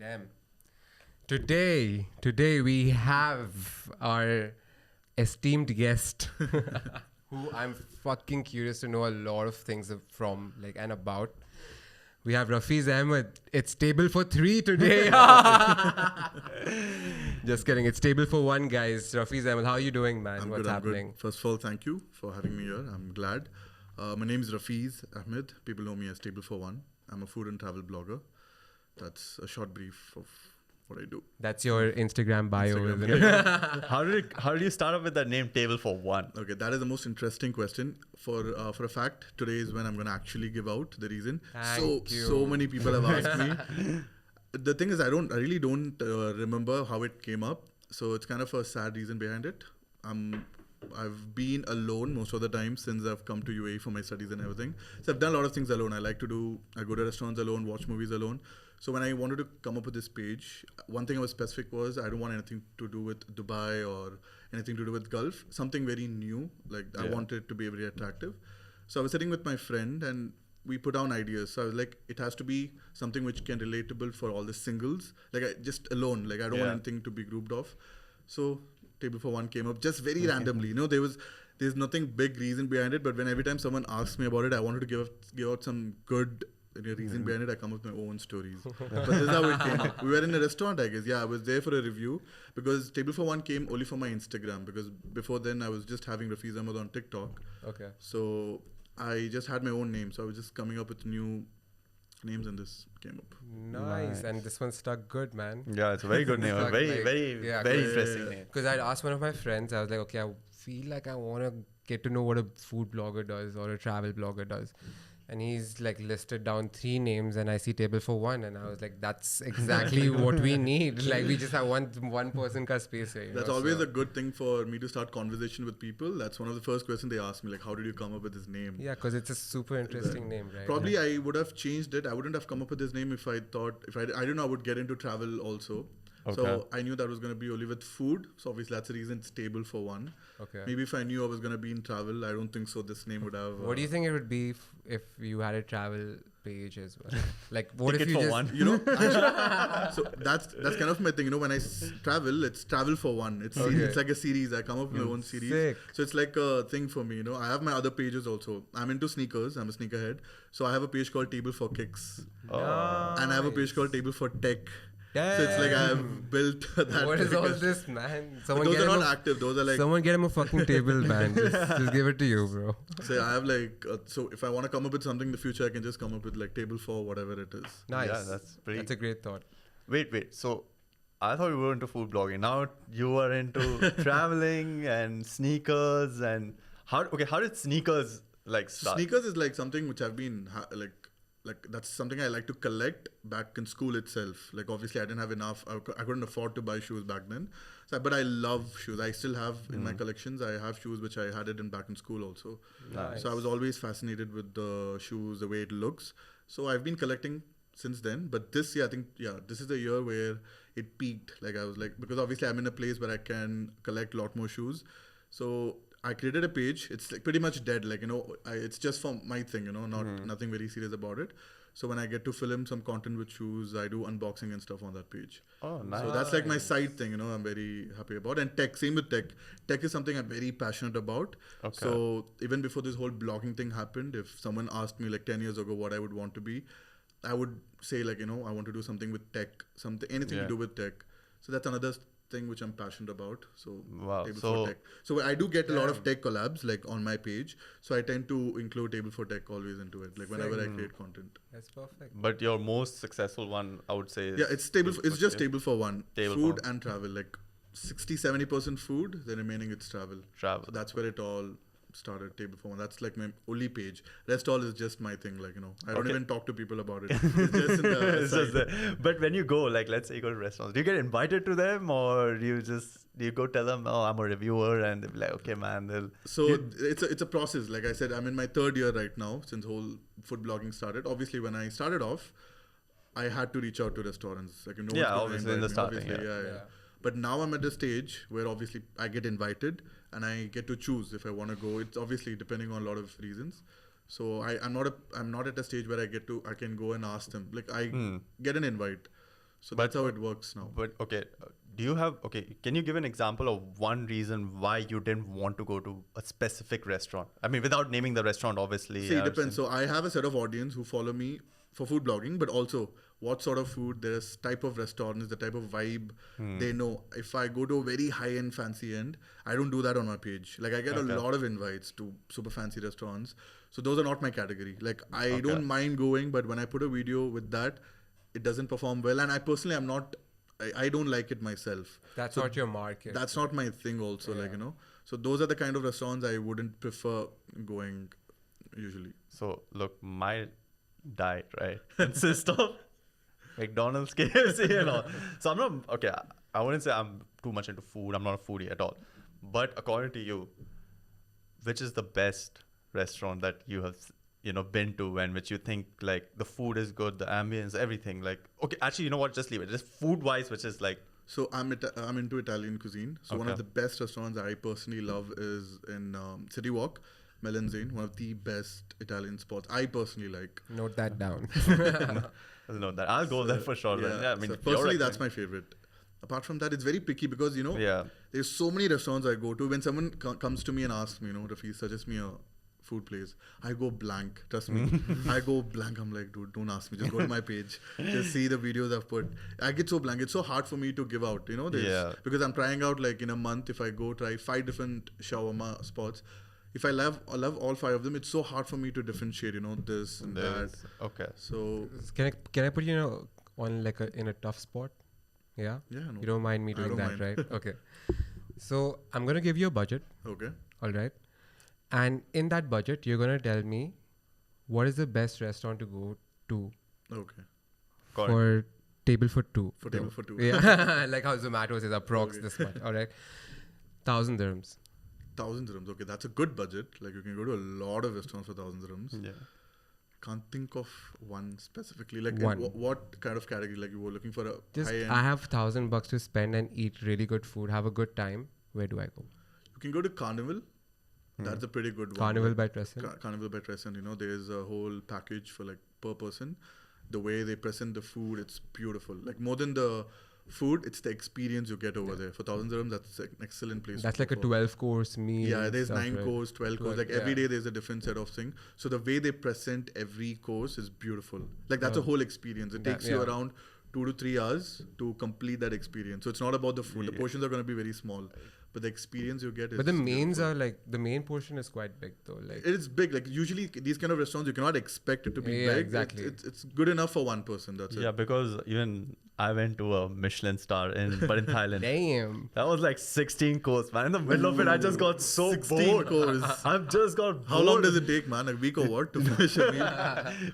Damn. Today we have our esteemed guest who I'm fucking curious to know a lot of things from, like, and about. We have Rafeez Ahmed. It's table for 3 today. Just kidding. It's table for 1, guys. Rafeez Ahmed, how are you doing, man? What's happening? Good. First of all, thank you for having me here. I'm glad. My name is Rafeez Ahmed. People know me as TableForOne. I'm a food and travel blogger. That's a short brief of what I do. That's your Instagram bio, Instagram. isn't it? How did you start off with the name TableForOne? Okay, that is the most interesting question. For a fact, today is when I'm going to actually give out the reason. So many people have asked me. The thing is, I really don't remember how it came up. So it's kind of a sad reason behind it. I've been alone most of the time since I've come to UAE for my studies and everything. So I've done a lot of things alone. I go to restaurants alone, watch movies alone. So when I wanted to come up with this page, one thing I was specific was I don't want anything to do with Dubai or anything to do with Gulf. Something very new. I wanted it to be very attractive. So I was sitting with my friend and we put down ideas. So I was like, it has to be something which can relatable for all the singles. Just alone. I don't want anything to be grouped off. So TableForOne came up just very randomly. There's nothing big reason behind it, but every time someone asks me about it, I wanted to give out some good reason behind it. I come up with my own stories. But this is how it came up. We were in a restaurant, I guess. Yeah, I was there for a review because TableForOne came only for my Instagram because before then I was just having Rafeez Ahmed on TikTok. Okay. So I just had my own name. So I was just coming up with new names and this came up. Nice. And this one stuck good, man. Yeah, it's a very good name. Very interesting name. Because I'd asked one of my friends, I was like, okay, I feel like I want to get to know what a food blogger does or a travel blogger does. And he's listed down 3 names and I see TableForOne and I was like, that's exactly what we need. We just have one person ka space here. That's always a good thing for me to start conversation with people. That's one of the first questions they ask me, how did you come up with this name? Yeah, because it's a super interesting name, right? Probably I would have changed it. I wouldn't have come up with this name if I don't know, I would get into travel also. Okay. So I knew that was going to be only with food. So obviously that's the reason it's TableForOne. Okay. Maybe if I knew I was going to be in travel, I don't think so this name would have... What do you think it would be if you had a travel page as well? What Ticket if you for just... one. So that's kind of my thing. When I travel, it's TableForOne. It's like a series. I come up with my own series. Sick. So it's like a thing for me. I have my other pages also. I'm into sneakers. I'm a sneakerhead. So I have a page called Table for Kicks. Oh. And I have a page called Table for Tech. Damn. So it's I have built that. What is all this, man? Those are not active. Those are someone get him a fucking table, man. Just give it to you, bro. So I have so if I want to come up with something in the future, I can just come up with table for whatever it is. Nice. Yeah, that's a great thought. Wait. So I thought you were into food blogging. Now you are into traveling and sneakers and how did sneakers start? Sneakers is something which I've been that's something I like to collect back in school itself. Obviously I didn't have enough. I couldn't afford to buy shoes back then. But I love shoes. I still have in my collections. I have shoes which I had it back in school also. Nice. So I was always fascinated with the shoes, the way it looks. So I've been collecting since then. But this year, I think, this is the year where it peaked. I was because obviously I'm in a place where I can collect a lot more shoes. So I created a page. It's pretty much dead. It's just for my thing, nothing very serious about it. So when I get to film some content with shoes, I do unboxing and stuff on that page. Oh, nice. So that's my side thing, I'm very happy about. And tech, same with tech. Tech is something I'm very passionate about. Okay. So even before this whole blogging thing happened, if someone asked me 10 years ago what I would want to be, I would say I want to do something with tech, anything to do with tech. So that's another thing which I'm passionate about. So Table for Tech. So I do get a lot of tech collabs on my page. So I tend to include Table for Tech always into it. Whenever I create content. That's perfect. But your most successful one, I would say, is it's just TableForOne. Food and travel. 60-70% food. The remaining it's travel. So that's where it all started. TableForOne. That's my only page. Rest all is just my thing. I don't even talk to people about it. It's just in the But when you go, let's say you go to restaurants, do you get invited to them or do you go tell them, oh, I'm a reviewer, and they'll be like, okay, man. So it's a process. Like I said, I'm in my 3rd year right now since whole food blogging started. Obviously, when I started off, I had to reach out to restaurants. Obviously in the starting. Yeah. But now I'm at a stage where obviously I get invited and I get to choose if I want to go. It's obviously depending on a lot of reasons. So I'm not at a stage where I can go and ask them. I get an invite. So that's how it works now. But okay, can you give an example of one reason why you didn't want to go to a specific restaurant? I mean, without naming the restaurant, obviously. See, it depends. So I have a set of audience who follow me for food blogging, but also what sort of food, there's type of restaurants, the type of vibe they know. If I go to a very high-end, fancy end, I don't do that on my page. Like I get a lot of invites to super fancy restaurants. So those are not my category. Like I don't mind going, but when I put a video with that, it doesn't perform well. And I personally am not, I don't like it myself. That's not your market. That's not my thing also, like, you know. So those are the kind of restaurants I wouldn't prefer going usually. So look, my diet, right, consists of McDonald's, KFC and all. So I'm not, okay, I wouldn't say I'm too much into food. I'm not a foodie at all. But according to you, which is the best restaurant that you have, you know, been to and which you think like the food is good, the ambience, everything? Like, okay, actually, you know what? Just leave it. Just food-wise, which is like. So I'm into Italian cuisine. So one of the best restaurants I personally love is in City Walk, Melanzane, one of the best Italian spots I personally like. Note that down. Note that. I'll go there for sure. Yeah, I mean, so personally, that's my favorite. Apart from that, it's very picky because, you know, there's so many restaurants I go to. When someone comes to me and asks me, you know, Rafeez, suggest me a food place, I go blank. Trust me. I go blank. I'm like, dude, don't ask me. Just go to my page. Just see the videos I've put. I get so blank. It's so hard for me to give out, you know, because I'm trying out like in a month. If I go try 5 different shawarma spots, if I love all 5 of them, it's so hard for me to differentiate, you know, this and that. Okay. So can I put you on like in a tough spot? Yeah. Yeah. No, you don't mind me doing that, right? Okay. So I'm gonna give you a budget. Okay. All right. And in that budget, you're gonna tell me what is the best restaurant to go to. Okay. For table for 2. For table for 2. Yeah. Like how Zomato says, approx this much. All right. 1,000 dirhams. 1,000 dirhams. Okay, that's a good budget. Like you can go to a lot of restaurants for 1,000 dirhams. Yeah. Can't think of one specifically. Like one. What kind of category? Like you were looking for a just high-end. I have $1,000 to spend and eat really good food, have a good time. Where do I go? You can go to Carnival. That's a pretty good one. Carnival by Trescent. Carnival by Trescent. You know, there's a whole package for like per person. The way they present the food, it's beautiful. Like more than the food, it's the experience you get over there. For 1,000 dirhams, that's an excellent place. That's like a 12-course meal. Yeah, there's 9 course, 12 course. Like every day there's a different set of things. So the way they present every course is beautiful. Like that's a whole experience. It takes you around 2 to 3 hours to complete that experience. So it's not about the food. The portions are going to be very small. But the experience you get is... But the mains are like... The main portion is quite big though. Like it is big. Like usually these kind of restaurants, you cannot expect it to be big. Exactly. It's good enough for one person. That's it. Yeah, because even I went to a Michelin star in Thailand. Damn. That was like 16 course, man. In the middle of it, I just got so 16 bored. course. I've just got How long does it take, man? A week or what to finish a meal?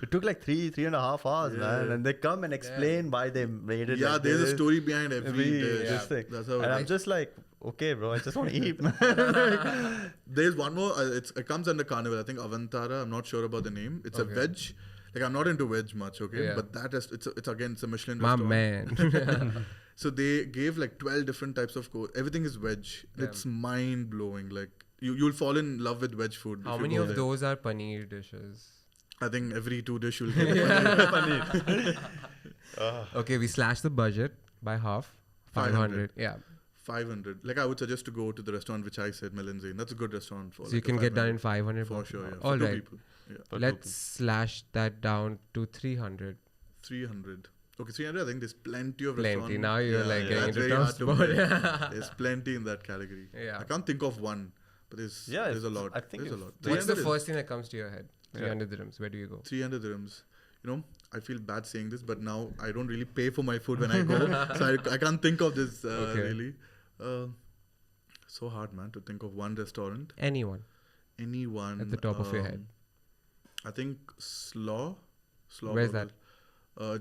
It took like 3.5 hours, man. And they come and explain why they made it. Yeah, like there's this. a story behind every dish. This thing. That's how and I'm just like, okay, bro, I just want to eat, man. There's one more. It comes under Carnival. I think Avantara. I'm not sure about the name. It's a veg. Like I'm not into veg much, okay? But that is it's a Michelin My restaurant. man. So they gave like 12 different types of course. Everything is veg. It's mind blowing. Like you'll fall in love with veg food. How many of those are paneer dishes? I think every 2 dish you'll get paneer. Okay, we slashed the budget by half. 500. Yeah. 500. Like I would suggest to go to the restaurant which I said, Melanzane. That's a good restaurant for. So you can get done in 500 for sure. Yeah. All for 2 right. people. Yeah. Let's slash that down to 300. 300. Okay, 300. I think there's plenty of Plenty. restaurants. Now you're like getting into tough spot. There's plenty in that category. Yeah. I can't think of one, but there's a lot. I think there's a lot. What's the 300 first thing that comes to your head? 300 dirhams. Where do you go? 300 dirhams. You know, I feel bad saying this, but now I don't really pay for my food when I go, so I can't think of this really. So hard, man, to think of one restaurant. Anyone At the top of your head. I think Slaw. Where's that?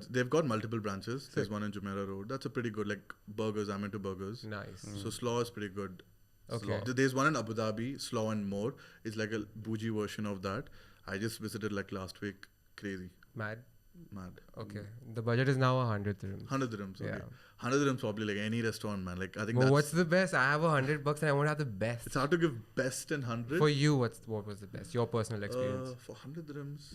They've got multiple branches. There's one in Jumeirah Road. That's a pretty good, like burgers. I'm into burgers. Nice. So Slaw is pretty good. Okay. Slaw. There's one in Abu Dhabi, Slaw and More. It's like a bougie version of that. I just visited like last week. Crazy. Mad. Okay. Mm. The budget is now 100 dirhams. 100 dirhams. Okay. Yeah. 100 dirhams probably like any restaurant, man. Like I think. Well, what's the best? I have $100 and I want to have the best. It's hard to give best in 100. For you, what was the best? Your personal experience. For 100 dirhams.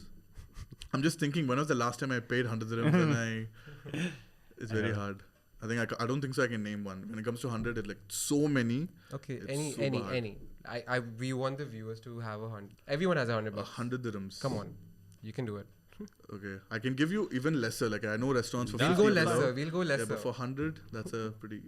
I'm just thinking, when was the last time I paid 100 dirhams and It's very hard. I think I don't think so I can name one. When it comes to 100, it's like so many. Okay, It's any. hard. We want the viewers to have 100. Everyone has 100 bucks. 100 dirhams. Come on, you can do it. Okay, I can give you even lesser. Like I know restaurants for We'll 50 go are lesser. allowed. We'll go Yeah, lesser. but for 100, that's a pretty.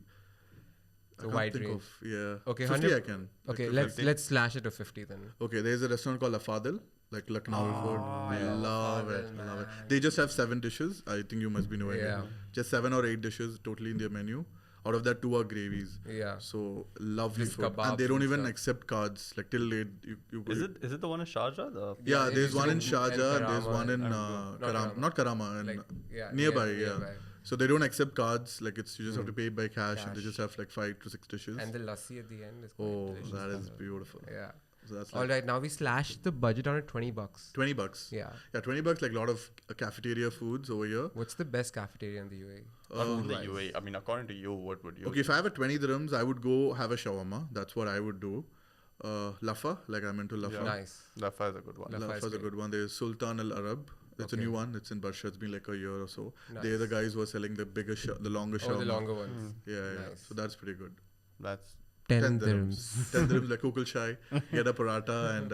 It's I a can't wide think range. of. Yeah. Okay, 50 100 I can. Okay, Like 50. let's slash it to 50 then. Okay, there's a restaurant called Afadil, like Lucknow food. I Love it, Afadil, love it. man. They just have 7 dishes. I think you must be knowing Yeah. it. Just 7 or 8 dishes totally in their menu. Out of that, 2 are gravies. Yeah. So lovely Just food, kebabs and they don't and even stuff. accept cards. Like till late, you Is it the one in Sharjah? Yeah, Yeah, it there's is one in in Sharjah and there's Karama one in and not Karama, and Like, yeah, nearby. nearby. So they don't accept cards. Like it's you just have to pay by cash, and they just have like 5 to 6 dishes. And the lassi at the end is quite Oh, delicious. that is beautiful. Yeah. So that's All like right, now we slashed the budget on at 20 bucks. 20 bucks. Yeah. Yeah, 20 bucks. Like a lot of cafeteria foods over here. What's the best cafeteria in the UAE? Not in the Food-wise. UAE. I mean, according to you, what would you? Okay, if I have a 20 dirhams, I would go have a shawarma. That's what I would do. Lafa, like I'm into Lafa. Nice. Lafa is a good one. Lafa Lafa is is a great. good one. There's Sultan Al Arab. It's a Okay. new one. It's in Barsha. It's been like a year or so. Nice. They're the guys who are selling the bigger, the longer Oh, shawarma. the longer ones. Yeah, yeah. Nice. So that's pretty good. That's 10 dirhams. dirhams. 10 dirhams like kukul chai. Get a paratha and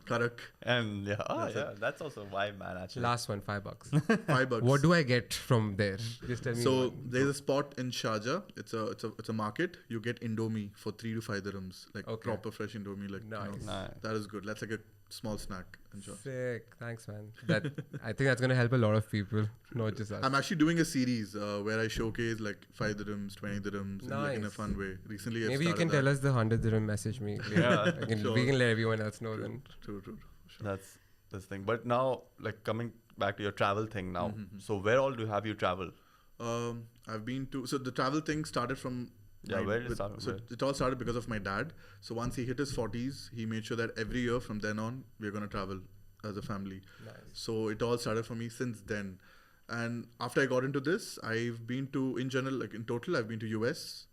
karak. and yeah, That's yeah, that's also vibe, man. Actually, Last one, $5. $5. What do I get from there? Just tell me. So one. there's a spot in Sharjah. It's a market. You get Indomie for 3 to 5 dirhams, like Okay. proper fresh Indomie. Like Nice. nice. that is good. That's like a small snack. Enjoy. Sick. Thanks, man. That I think that's gonna help a lot of people, not just us. I'm actually doing a series where I showcase like 5 dirhams, 20 dirhams in, like, in a Nice. fun way. Recently, I've Maybe you can started tell us the 100 dirham message me. Yeah, sure. We can let everyone else know then. True. Sure. That's this thing. But now, like coming back to your travel thing now. Mm-hmm. So where all do have you traveled? I've been to. So the travel thing started from. Yeah, where did it start? So it all started because of my dad. So once he hit his 40s, he made sure that every year from then on, we're going to travel as a family. Nice. So it all started for me since then. And after I got into this, I've been to, in general, like in total, I've been to US,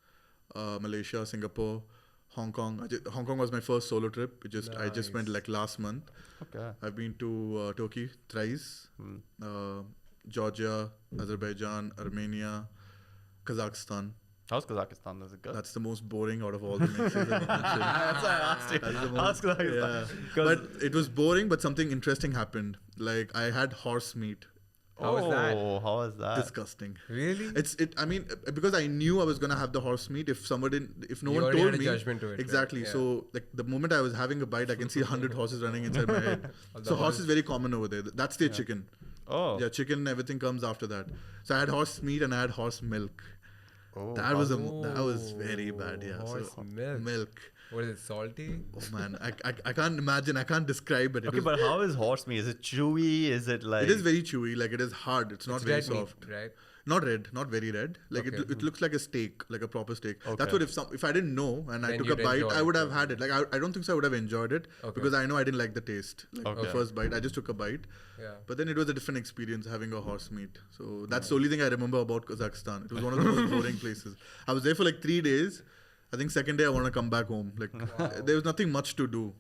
Malaysia, Singapore, Hong Kong. Hong Kong was my first solo trip. I just went Nice. like last month. Okay. I've been to Turkey thrice, Hmm. Georgia, Azerbaijan, Armenia, Kazakhstan. How's Kazakhstan? Is it good? That's the most boring out of all the mixes I've mentioned. That's why I asked you. That's the How's most- Kazakhstan? yeah. 'Cause- But it was boring, but something interesting happened. Like I had horse meat. How was that? Oh, how was that? Disgusting. Really? I mean, because I knew I was gonna have the horse meat. If no You one already told had a me, judgment to it, right? exactly. Yeah. So like the moment I was having a bite, I can see 100 horses running inside my head. So horse is very common over there. That's their chicken. Oh. Yeah, chicken. Everything comes after that. So I had horse meat and I had horse milk. Oh. That was very bad. Yeah. Horse So, milk. milk. What is it? Salty? Oh man, I can't imagine. I can't describe it. Okay, but how is horse meat? Is it chewy? Is it like? It is very chewy. Like it is hard. It's not It's very red soft. meat, right? Not red, not very red. Like Okay. it looks like a steak, like a proper steak. That's Okay. what if I didn't know and I Then took a you'd bite, enjoy I would it, have had it. Like I don't think so I would have enjoyed it Okay. because I know I didn't like the taste. Like the Okay. first bite, I just took a bite. Yeah. But then it was a different experience having a horse meat. So that's the only thing I remember about Kazakhstan. It was one of the most boring places. I was there for like 3 days. I think second day I want to come back home. Like there was nothing much to do.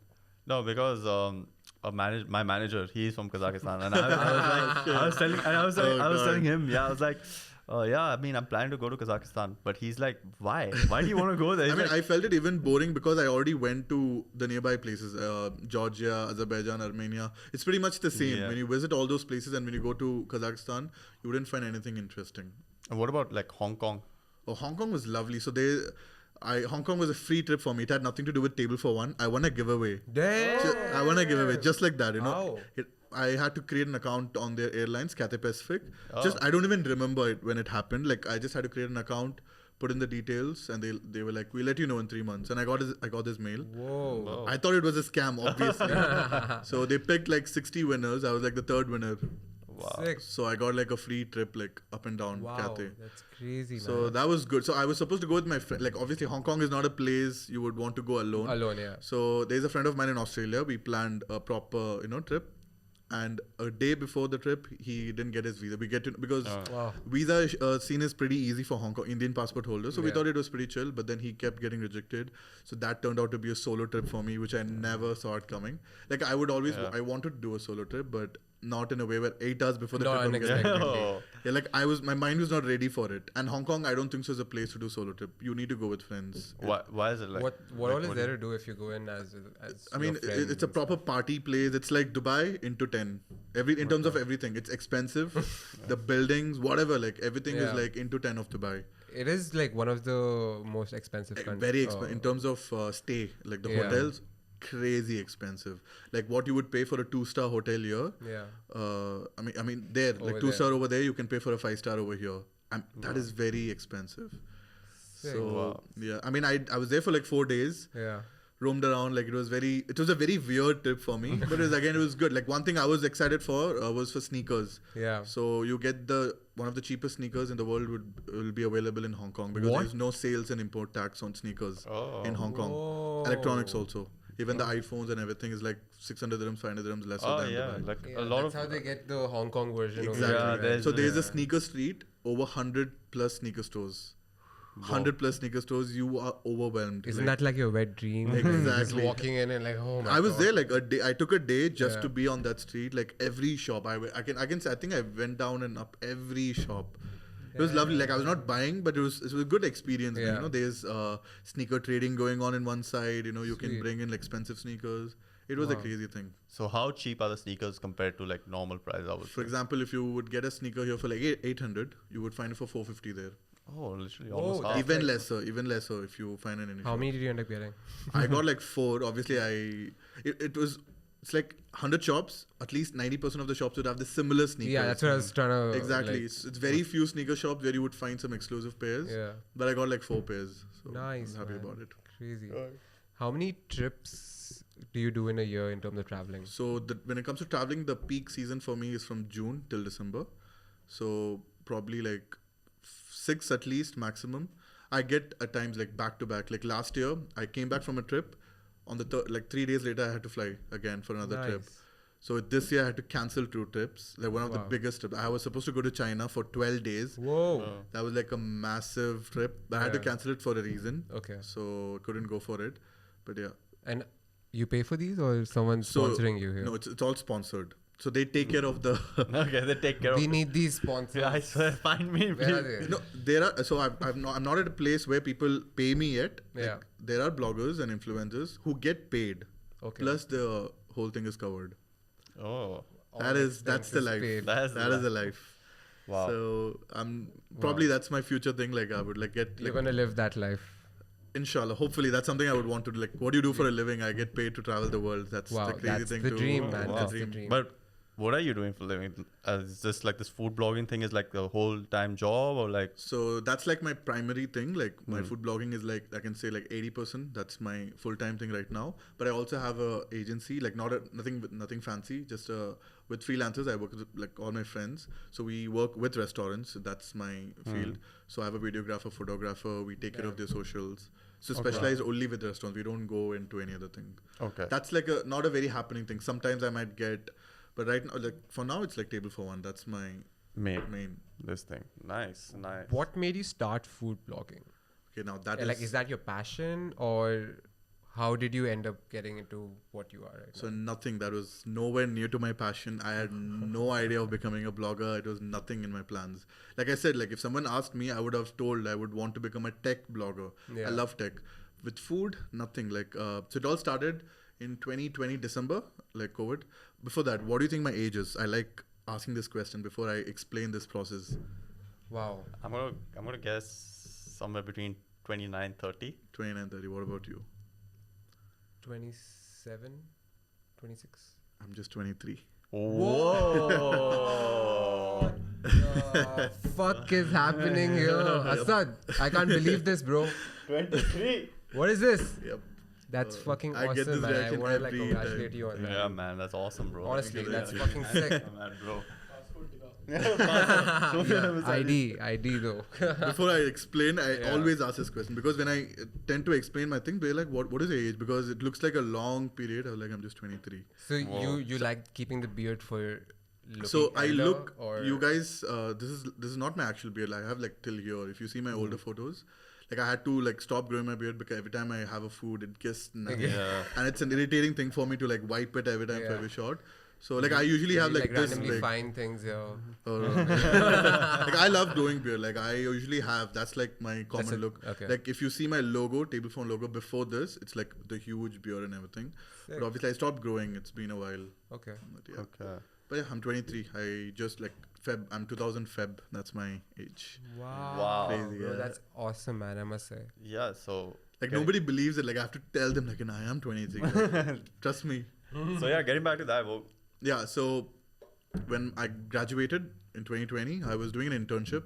No, because my manager, he's from Kazakhstan, and I was telling him, yeah, I was like, yeah, I mean, I'm planning to go to Kazakhstan, but he's like, why? Why do you want to go there? He's I mean, like, I felt it even boring because I already went to the nearby places, Georgia, Azerbaijan, Armenia. It's pretty much the same. Yeah. When you visit all those places and when you go to Kazakhstan, you wouldn't find anything interesting. and what about like Hong Kong? Oh, Hong Kong was lovely. So Hong Kong was a free trip for me. It had nothing to do with TableForOne. I won a giveaway. Damn. I won a giveaway just like that, you know. Wow. I had to create an account on their airlines, Cathay Pacific. Oh. I don't even remember it when it happened. Like I just had to create an account, put in the details, and they were like, "We'll let you know in 3 months." And I got this mail. Whoa. I thought it was a scam, obviously. So they picked like 60 winners. I was like the third winner. Wow. Sick. So I got like a free trip, like up and down Wow. Cathay. That's crazy, man. So that was good. So I was supposed to go with my friend. Like obviously Hong Kong is not a place you would want to go alone. Alone, yeah. So there's a friend of mine in Australia. We planned a proper, trip. And a day before the trip, he didn't get his visa. We get to because Wow. visa scene is pretty easy for Hong Kong Indian passport holders. So we Yeah. thought it was pretty chill. But then he kept getting rejected. So that turned out to be a solo trip for me, which I never saw it coming. Like I would always, I wanted to do a solo trip, but not in a way where 8 hours before the Not trip I'm getting unexpectedly. Oh. yeah, like my mind was not ready for it. And Hong Kong, I don't think so is a place to do solo trip. You need to go with friends. Why is it like? What like, all is do there you- to do if you go in as I mean, your friends it's a and proper stuff? party place. It's like Dubai into 10. In terms of everything, it's expensive. The buildings, whatever, like everything is Yeah. like into 10 of Dubai. It is like one of the most expensive countries. Very expensive in terms of stay. Like the Yeah. hotels, crazy expensive. Like what you would pay for a 2-star hotel here. Yeah. I mean, there Over like 2-star there. over there, you can pay for a 5-star over here. That is very expensive. Sick. So Wow. yeah, I mean, I was there for like 4 days. Yeah. Roamed around, like it was a very weird trip for me, but it was good. Like one thing I was excited for was for sneakers. Yeah. So you get one of the cheapest sneakers in the world will be available in Hong Kong because What? there's no sales and import tax on sneakers Oh. in Hong Kong. Whoa. Electronics also. Even the iPhones and everything is like 600 dirhams, 500 dirhams lesser Oh than yeah, Dubai. like Yeah, a lot that's of how they get the Hong Kong version. Exactly. Yeah, Over there's- So there's a yeah. sneaker street, over 100 plus sneaker stores. 100 plus sneaker stores, you are overwhelmed. Isn't that like your wet dream? Just Exactly. walking in and like, oh my I was God. there like a day. I took a day just Yeah. to be on that street. Like every shop, I can say I think I went down and up every shop. It was lovely. Like I was not buying, but it was a good experience. Yeah. You know, there's sneaker trading going on in one side. You know, you can Sweet. bring in expensive sneakers. It was a Wow. crazy thing. So how cheap are the sneakers compared to like normal price? I would For say. example, if you would get a sneaker here for like 800, you would find it for 450 there. Oh, literally Oh, almost half. Even like- lesser if you find it in any How shop. many did you end up getting? I got like 4. Obviously, it's like 100 shops. At least 90% of the shops would have the similar sneakers. Yeah, that's what I was trying to. Exactly. like- It's very few sneaker shops where you would find some exclusive pairs. yeah. But I got like 4 pairs. So Nice, I'm happy man. about it. Crazy. How many trips do you do in a year in terms of traveling? So when it comes to traveling, the peak season for me is from June till December. So probably like 6 at least maximum. I get at times like back to back. Like last year, I came back from a trip. On the like 3 days later, I had to fly again for another trip. Nice. So this year, I had to cancel 2 trips. Like one of the Wow. biggest trips. I was supposed to go to China for 12 days. Whoa. That was like a massive trip. But I had to Yeah. cancel it for a reason. Okay. So couldn't go for it. But yeah. And you pay for these or is someone So- sponsoring you here? No, it's all sponsored. So they take care of the. Okay, they take care We of. need these sponsors. Yeah, I swear, find me. Where are please. they? No, there are. So I'm not at a place where people pay me yet. Yeah. Like, there are bloggers and influencers who get paid. Okay. Plus the whole thing is covered. Oh, All that's the expenses life. paid. That's That is the life. wow. So I'm probably that's my future thing. Like I would like get You're like gonna live that life. inshallah. Hopefully that's something I would want to do. Like what do you do for a living? I get paid to travel the world. That's Wow, the crazy that's thing the to dream, man. Wow. That's the dream. But what are you doing for a living? Is this like this food blogging thing is like the whole time job or like? So that's like my primary thing. Like Hmm. my food blogging is like I can say like 80%. That's my full time thing right now. But I also have a agency. Like nothing fancy. Just with freelancers. I work with like all my friends. So we work with restaurants. That's my field. So I have a videographer, photographer. We take care of their socials. So Okay. specialize only with restaurants. We don't go into any other thing. Okay. That's like not a very happening thing. Sometimes I might get, but right now, like for now, it's like TableForOne. That's my main. This thing. Nice. What made you start food blogging? Okay, now that Like, is that your passion or how did you end up getting into what you are right So now? nothing. That was nowhere near to my passion. I had no idea of becoming a blogger. It was nothing in my plans. Like I said, like if someone asked me, I would have told I would want to become a tech blogger. Yeah. I love tech. With food, nothing. Like so it all started in 2020 December, like COVID. Before that, what do you think my age is? I like asking this question before I explain this process. Wow. I'm gonna guess somewhere between 29, 30. 29, 30. What about you? 27, 26. I'm just 23. Whoa. The fuck is happening here? Asad, I can't believe this, bro. 23. What is this? Yep. That's fucking I get awesome, this man. I reaction want to like every congratulate time. you on that. Yeah, man, that's awesome, bro. Honestly, Thank you, that's thank fucking sick. Yeah, man, bro. ID though. Before I explain, I Yeah. always ask this question because when I tend to explain my thing, they're like, "What is your age?" Because it looks like a long period. I was like, "I'm just 23." So Whoa. you like keeping the beard for looking So I elder, look. or You guys, this is not my actual beard. I have like till here. If you see my older photos, like I had to like stop growing my beard because every time I have a food, it gets Yeah. and it's an irritating thing for me to like wipe it every time for Yeah. every shot. So like I usually have like this randomly like, find things here. like I love growing beard. Like I usually have. That's like my common look. Okay. Like if you see my logo, TableForOne logo before this, it's like the huge beard and everything. Sick. But obviously I stopped growing. It's been a while. Okay. But yeah. Okay. But yeah, I'm 23. I just like Feb. I'm 2000 Feb. That's my age. Wow. Crazy, Bro, yeah. that's awesome, man. I must say. Yeah. So. Like nobody believes it. Like I have to tell them like, I am 23. Like, trust me. So yeah, getting back to that. Well, Yeah. So when I graduated in 2020, I was doing an internship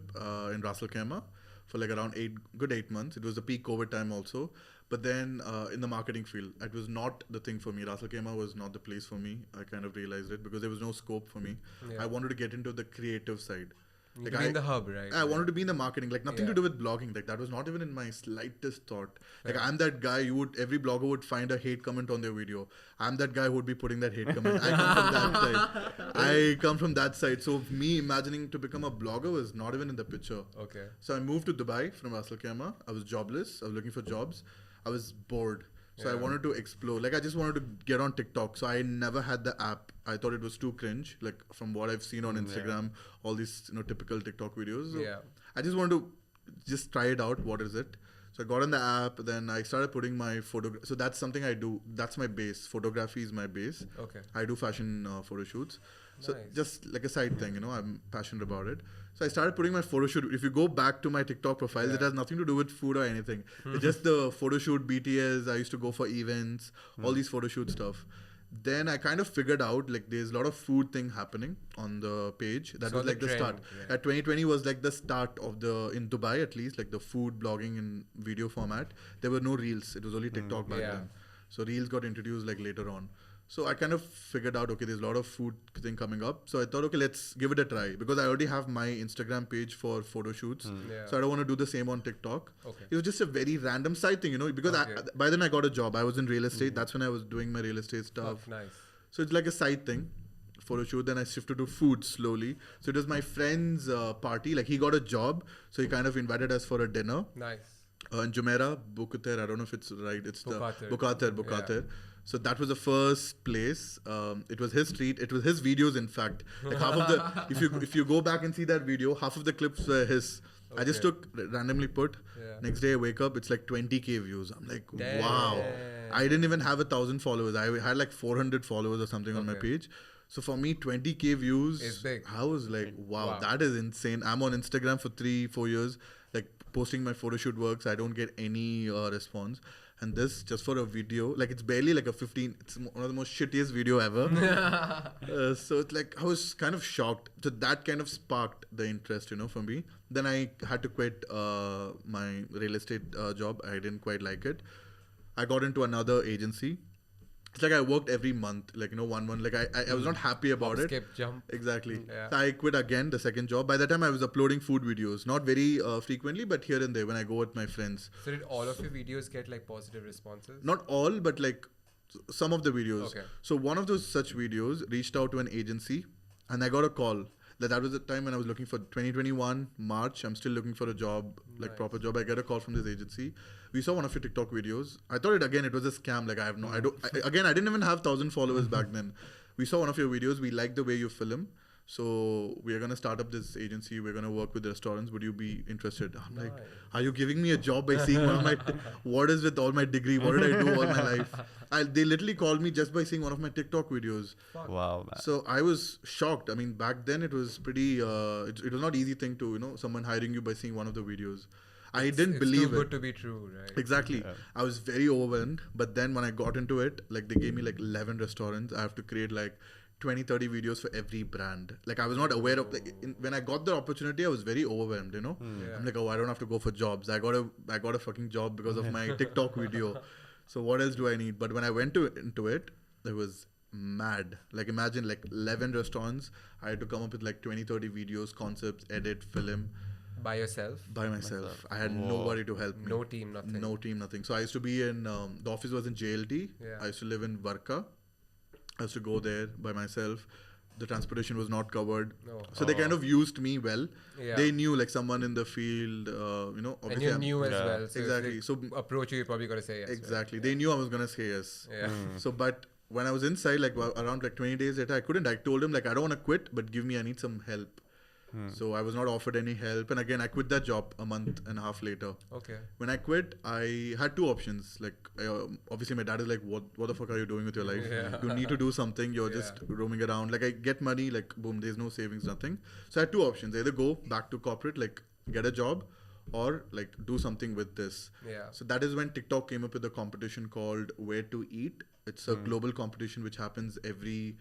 in Ras Al Khaimah for like around 8 months. It was the peak COVID time also. But then in the marketing field, it was not the thing for me. Ras Al Khaimah was not the place for me. I kind of realized it because there was no scope for me. Yeah. I wanted to get into the creative side. You to be in the hub, right? I wanted to be in the marketing, like nothing to do with blogging. Like that was not even in my slightest thought. Like I'm that guy every blogger would find a hate comment on their video. I'm that guy who would be putting that hate comment. I come from that side. I come from that side. So me imagining to become a blogger was not even in the picture. Okay. So I moved to Dubai from Ras Al Khaimah. I was jobless. I was looking for jobs. I was bored. So I wanted to explore. Like I just wanted to get on TikTok. So I never had the app. I thought it was too cringe. Like from what I've seen on Instagram, all these typical TikTok videos. So I just wanted to just try it out. What is it? So I got on the app. Then I started putting my So that's something I do. That's my base. Photography is my base. Okay. I do fashion photo shoots. So Nice. just like a side thing, I'm passionate about it. So I started putting my photo shoot. If you go back to my TikTok profile, it has nothing to do with food or anything. It's just the photo shoot, BTS. I used to go for events, all these photo shoot stuff. Then I kind of figured out like there's a lot of food thing happening on the page. That was like the start. Yeah. 2020 was like the start of in Dubai at least, like the food blogging in video format. There were no reels. It was only TikTok back then. So reels got introduced like later on. So I kind of figured out, okay, there's a lot of food thing coming up. So I thought, okay, let's give it a try because I already have my Instagram page for photo shoots. So I don't want to do the same on TikTok. Okay. It was just a very random side thing, because by then I got a job. I was in real estate. That's when I was doing my real estate stuff. Oh, nice. So it's like a side thing, photo shoot. Then I shifted to food slowly. So it was my friend's party. Like he got a job. So he kind of invited us for a dinner. Nice. In Jumeirah, Bukater, I don't know if it's right. It's Bukater. Bukater. Yeah. So that was the first place. It was his street. It was his videos, in fact. Like half of the, if you go back and see that video, half of the clips were his. Okay. I just randomly put. Next day I wake up, it's like 20K views. I'm like, wow. I didn't even have 1,000 followers. I had like 400 followers or something on my page. So for me, 20K views. It's big. I was like, wow, that is insane. I'm on Instagram for 3-4 years, like posting my photo shoot works. I don't get any response. And this just for a video, like it's barely like it's one of the most shittiest video ever. So it's like, I was kind of shocked. So that kind of sparked the interest, for me. Then I had to quit my real estate job. I didn't quite like it. I got into another agency. It's like I worked every month, like, 1 month. Like I was not happy about it. Skip, jump. Exactly. Yeah. So I quit again, the second job. By that time I was uploading food videos. Not very frequently, but here and there when I go with my friends. So did all of your videos get like positive responses? Not all, but like some of the videos. Okay. So one of those such videos reached out to an agency and I got a call. That was the time when I was looking for 2021, March. I'm still looking for a job, like proper job. I get a call from this agency. We saw one of your TikTok videos. I thought it was a scam. Like I didn't even have 1,000 followers back then. We saw one of your videos. We like the way you film. So we are going to start up this agency. We're going to work with restaurants. Would you be interested? I'm like, are you giving me a job by seeing one of my, what is with all my degree? What did I do all my life? They literally called me just by seeing one of my TikTok videos. Wow, man. So I was shocked. I mean, back then it was pretty, it was not easy thing to, someone hiring you by seeing one of the videos. I didn't believe it. It's too good to be true, right? Exactly. Yeah. I was very overwhelmed. But then when I got into it, like they gave me like 11 restaurants. I have to create like 20-30 videos for every brand. Like I was not aware of, when I got the opportunity, I was very overwhelmed, I'm like, I don't have to go for jobs. I got a fucking job because of my TikTok video. So what else do I need? But when I went into it, it was mad. Like imagine like 11 restaurants. I had to come up with like 20-30 videos, concepts, edit, film. By yourself? By myself. I had nobody to help me. No team, nothing. No team, nothing. So I used to be in, the office was in JLT. Yeah. I used to live in Varka. I used to go there by myself. The transportation was not covered. So they kind of used me well. Yeah. They knew like someone in the field, And you knew as well. So exactly. So approach you probably got to say yes. Exactly. Right? They knew I was going to say yes. Yeah. So, but when I was inside, like around like 20 days later, I couldn't. I told him like, I don't want to quit, but give me, I need some help. So I was not offered any help. And again, I quit that job a month and a half later. Okay. When I quit, I had two options. Like, obviously my dad is like, what the fuck are you doing with your life? Yeah. You need to do something. You're just roaming around. Like, I get money, like, boom, there's no savings, nothing. So I had two options. Either go back to corporate, like, get a job, or like do something with this. Yeah. So that is when TikTok came up with a competition called Where to Eat. It's a global competition which happens it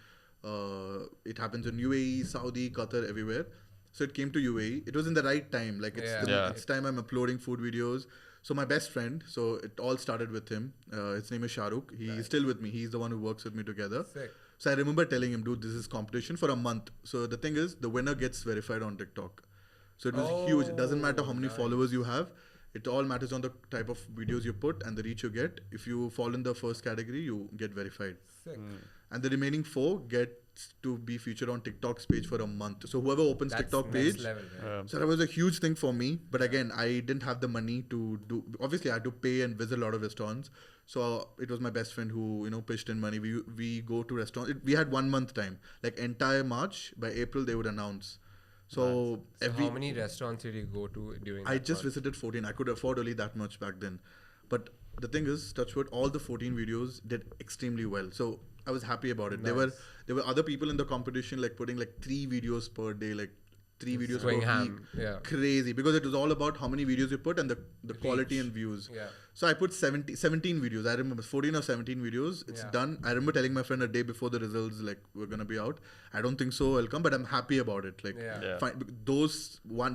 happens in UAE, Saudi, Qatar, everywhere. So it came to UAE. It was in the right time. Like it's time I'm uploading food videos. So my best friend, so it all started with him. His name is Shahrukh. He's still with me. He's the one who works with me together. Sick. So I remember telling him, dude, this is competition for a month. So the thing is, the winner gets verified on TikTok. So it was huge. It doesn't matter how many followers you have. It all matters on the type of videos you put and the reach you get. If you fall in the first category, you get verified. Sick. And the remaining 4 get to be featured on TikTok's page for a month. So whoever opens TikTok page, level, right? so that was a huge thing for me. But again, I didn't have the money to do. Obviously, I had to pay and visit a lot of restaurants. So it was my best friend who pitched in money. We go to restaurants. We had 1 month time, like entire March. By April, they would announce. So how many restaurants did you go to during? I just visited 14. I could afford only that much back then. But the thing is, touchwood, all the 14 videos did extremely well. So I was happy about it. Nice. There were other people in the competition like putting like 3 videos per day, like 3 videos per going week. ham. Yeah. Crazy, because it was all about how many videos you put and the quality and views. Yeah. So I put 17 videos. I remember 14 or 17 videos. It's done. I remember telling my friend a day before the results, like, we're gonna be out. I don't think so. I'll come, but I'm happy about it. Like, fine.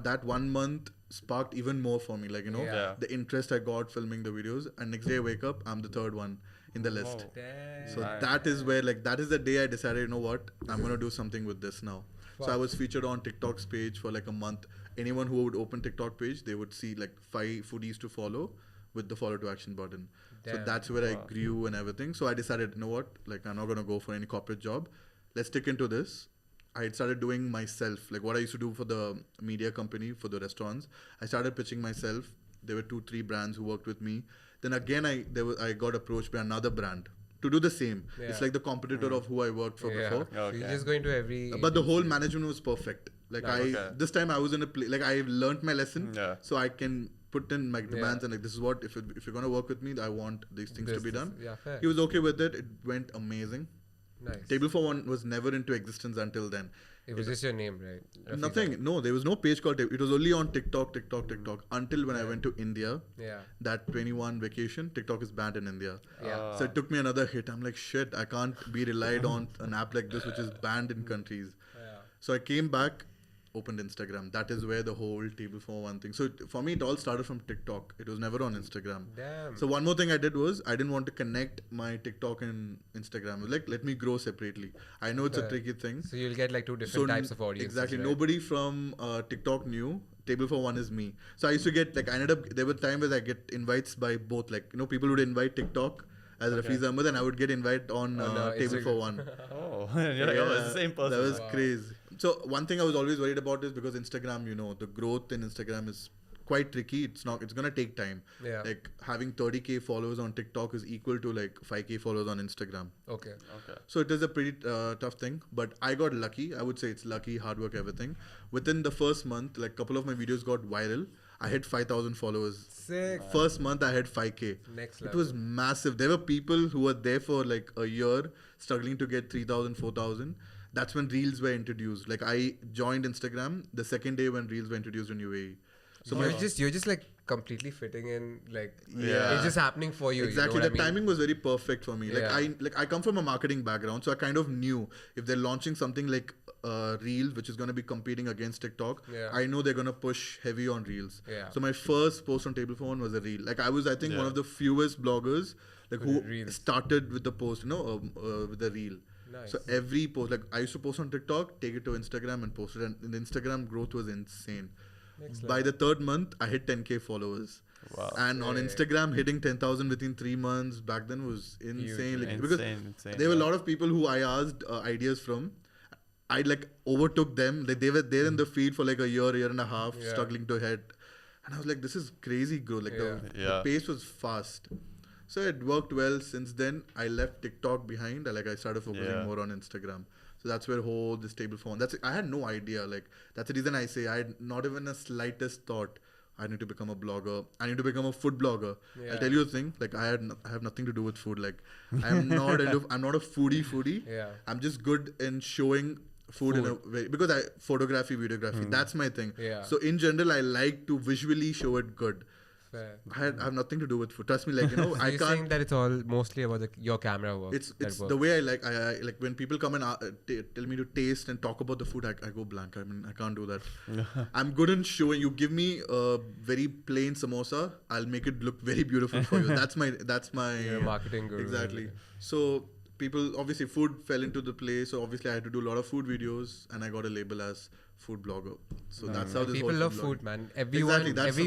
That 1 month sparked even more for me. Like, the interest I got filming the videos. And next day I wake up, I'm the 3rd one in the list. Damn. So that is where, like, that is the day I decided, you know what, I'm gonna do something with this now. So I was featured on TikTok's page for like a month. Anyone who would open TikTok page, they would see like 5 foodies to follow with the follow to action button. So that's where I grew and everything. So I decided, you know what, like, I'm not going to go for any corporate job. Let's stick into this. I had started doing myself, like what I used to do for the media company, for the restaurants. I started pitching myself. There were 2-3 brands who worked with me. Then again, I got approached by another brand to do the same. It's like the competitor of who I worked for before. So you're just going to every... But the whole management was perfect. Like this time I was in a place, like I learned my lesson. So I can put in my demands and like, this is what, if you're going to work with me, I want these things to be done. Fair. He was okay with it. It went amazing. Nice. TableForOne was never into existence until then. It was just your name, right? Rafeez Nothing. Ahmed. No, there was no page called It was only on TikTok until when I went to India. Yeah. That 21 vacation, TikTok is banned in India. Yeah. So it took me another hit. I'm like, shit, I can't be relied on an app like this, which is banned in countries. Yeah. So I came back, opened Instagram. That is where the whole TableForOne thing. So for me, it all started from TikTok. It was never on Instagram. Damn. So one more thing I did was I didn't want to connect my TikTok and Instagram. I was like, let me grow separately. I know it's a tricky thing. So you'll get like 2 different types of audiences. Exactly. Right? Nobody from TikTok knew TableForOne is me. So I used to get like, there were times where I get invites by both, like, people would invite TikTok as Rafeez Ahmed, and I would get invited on TableForOne. You're like, it's the same person. That was crazy. So one thing I was always worried about is because Instagram, the growth in Instagram is quite tricky. It's gonna take time. Yeah. Like having 30k followers on TikTok is equal to like 5k followers on Instagram. Okay. So it is a pretty tough thing, but I got lucky. I would say it's lucky, hard work, everything. Within the first month, like couple of my videos got viral. I hit 5,000 followers. Sick. First month I had 5k. Next level. It was massive. There were people who were there for like a year struggling to get 3,000, 4,000. That's when Reels were introduced. Like I joined Instagram the second day when Reels were introduced in UAE. So you're just like completely fitting in, like it's just happening for you. Exactly. You know The timing was very perfect for me. Yeah. I come from a marketing background, so I kind of knew if they're launching something like Reels, which is going to be competing against TikTok, I know they're going to push heavy on Reels. Yeah. So my first post on TableForOne was a Reel. Like I was, I think, one of the fewest bloggers like who started with the post, with the Reel. Nice. So every post, like I used to post on TikTok, take it to Instagram and post it, and the Instagram growth was insane. By the 3rd month, I hit 10k followers. Wow. And on Instagram, hitting 10,000 within 3 months back then was insane. Like, because insane, there were a lot of people who I asked ideas from. I like overtook them. Like they were there in the feed for like a year and a half, struggling to hit. And I was like, this is crazy growth. Like the pace was fast. So it worked well. Since then, I left TikTok behind. I started focusing more on Instagram. So that's where this TableForOne. I had no idea. Like that's the reason I say I had not even a slightest thought. I need to become a blogger. I need to become a food blogger. Yeah. I'll tell you a thing. Like I have nothing to do with food. Like I'm not I'm not a foodie. Yeah. I'm just good in showing food in a way because photography, videography. That's my thing. Yeah. So in general, I like to visually show it good. Fair. I have nothing to do with food. Trust me, like so I can't. You're saying that it's all mostly about your camera work. It's the way I like. I like when people come and tell me to taste and talk about the food. I go blank. I mean, I can't do that. I'm good in showing. You give me a very plain samosa, I'll make it look very beautiful for you. That's my. You're a marketing guru. Exactly. So people obviously food fell into the place. So obviously I had to do a lot of food videos, and I got a label as food blogger. So that's how this people love food, man. Every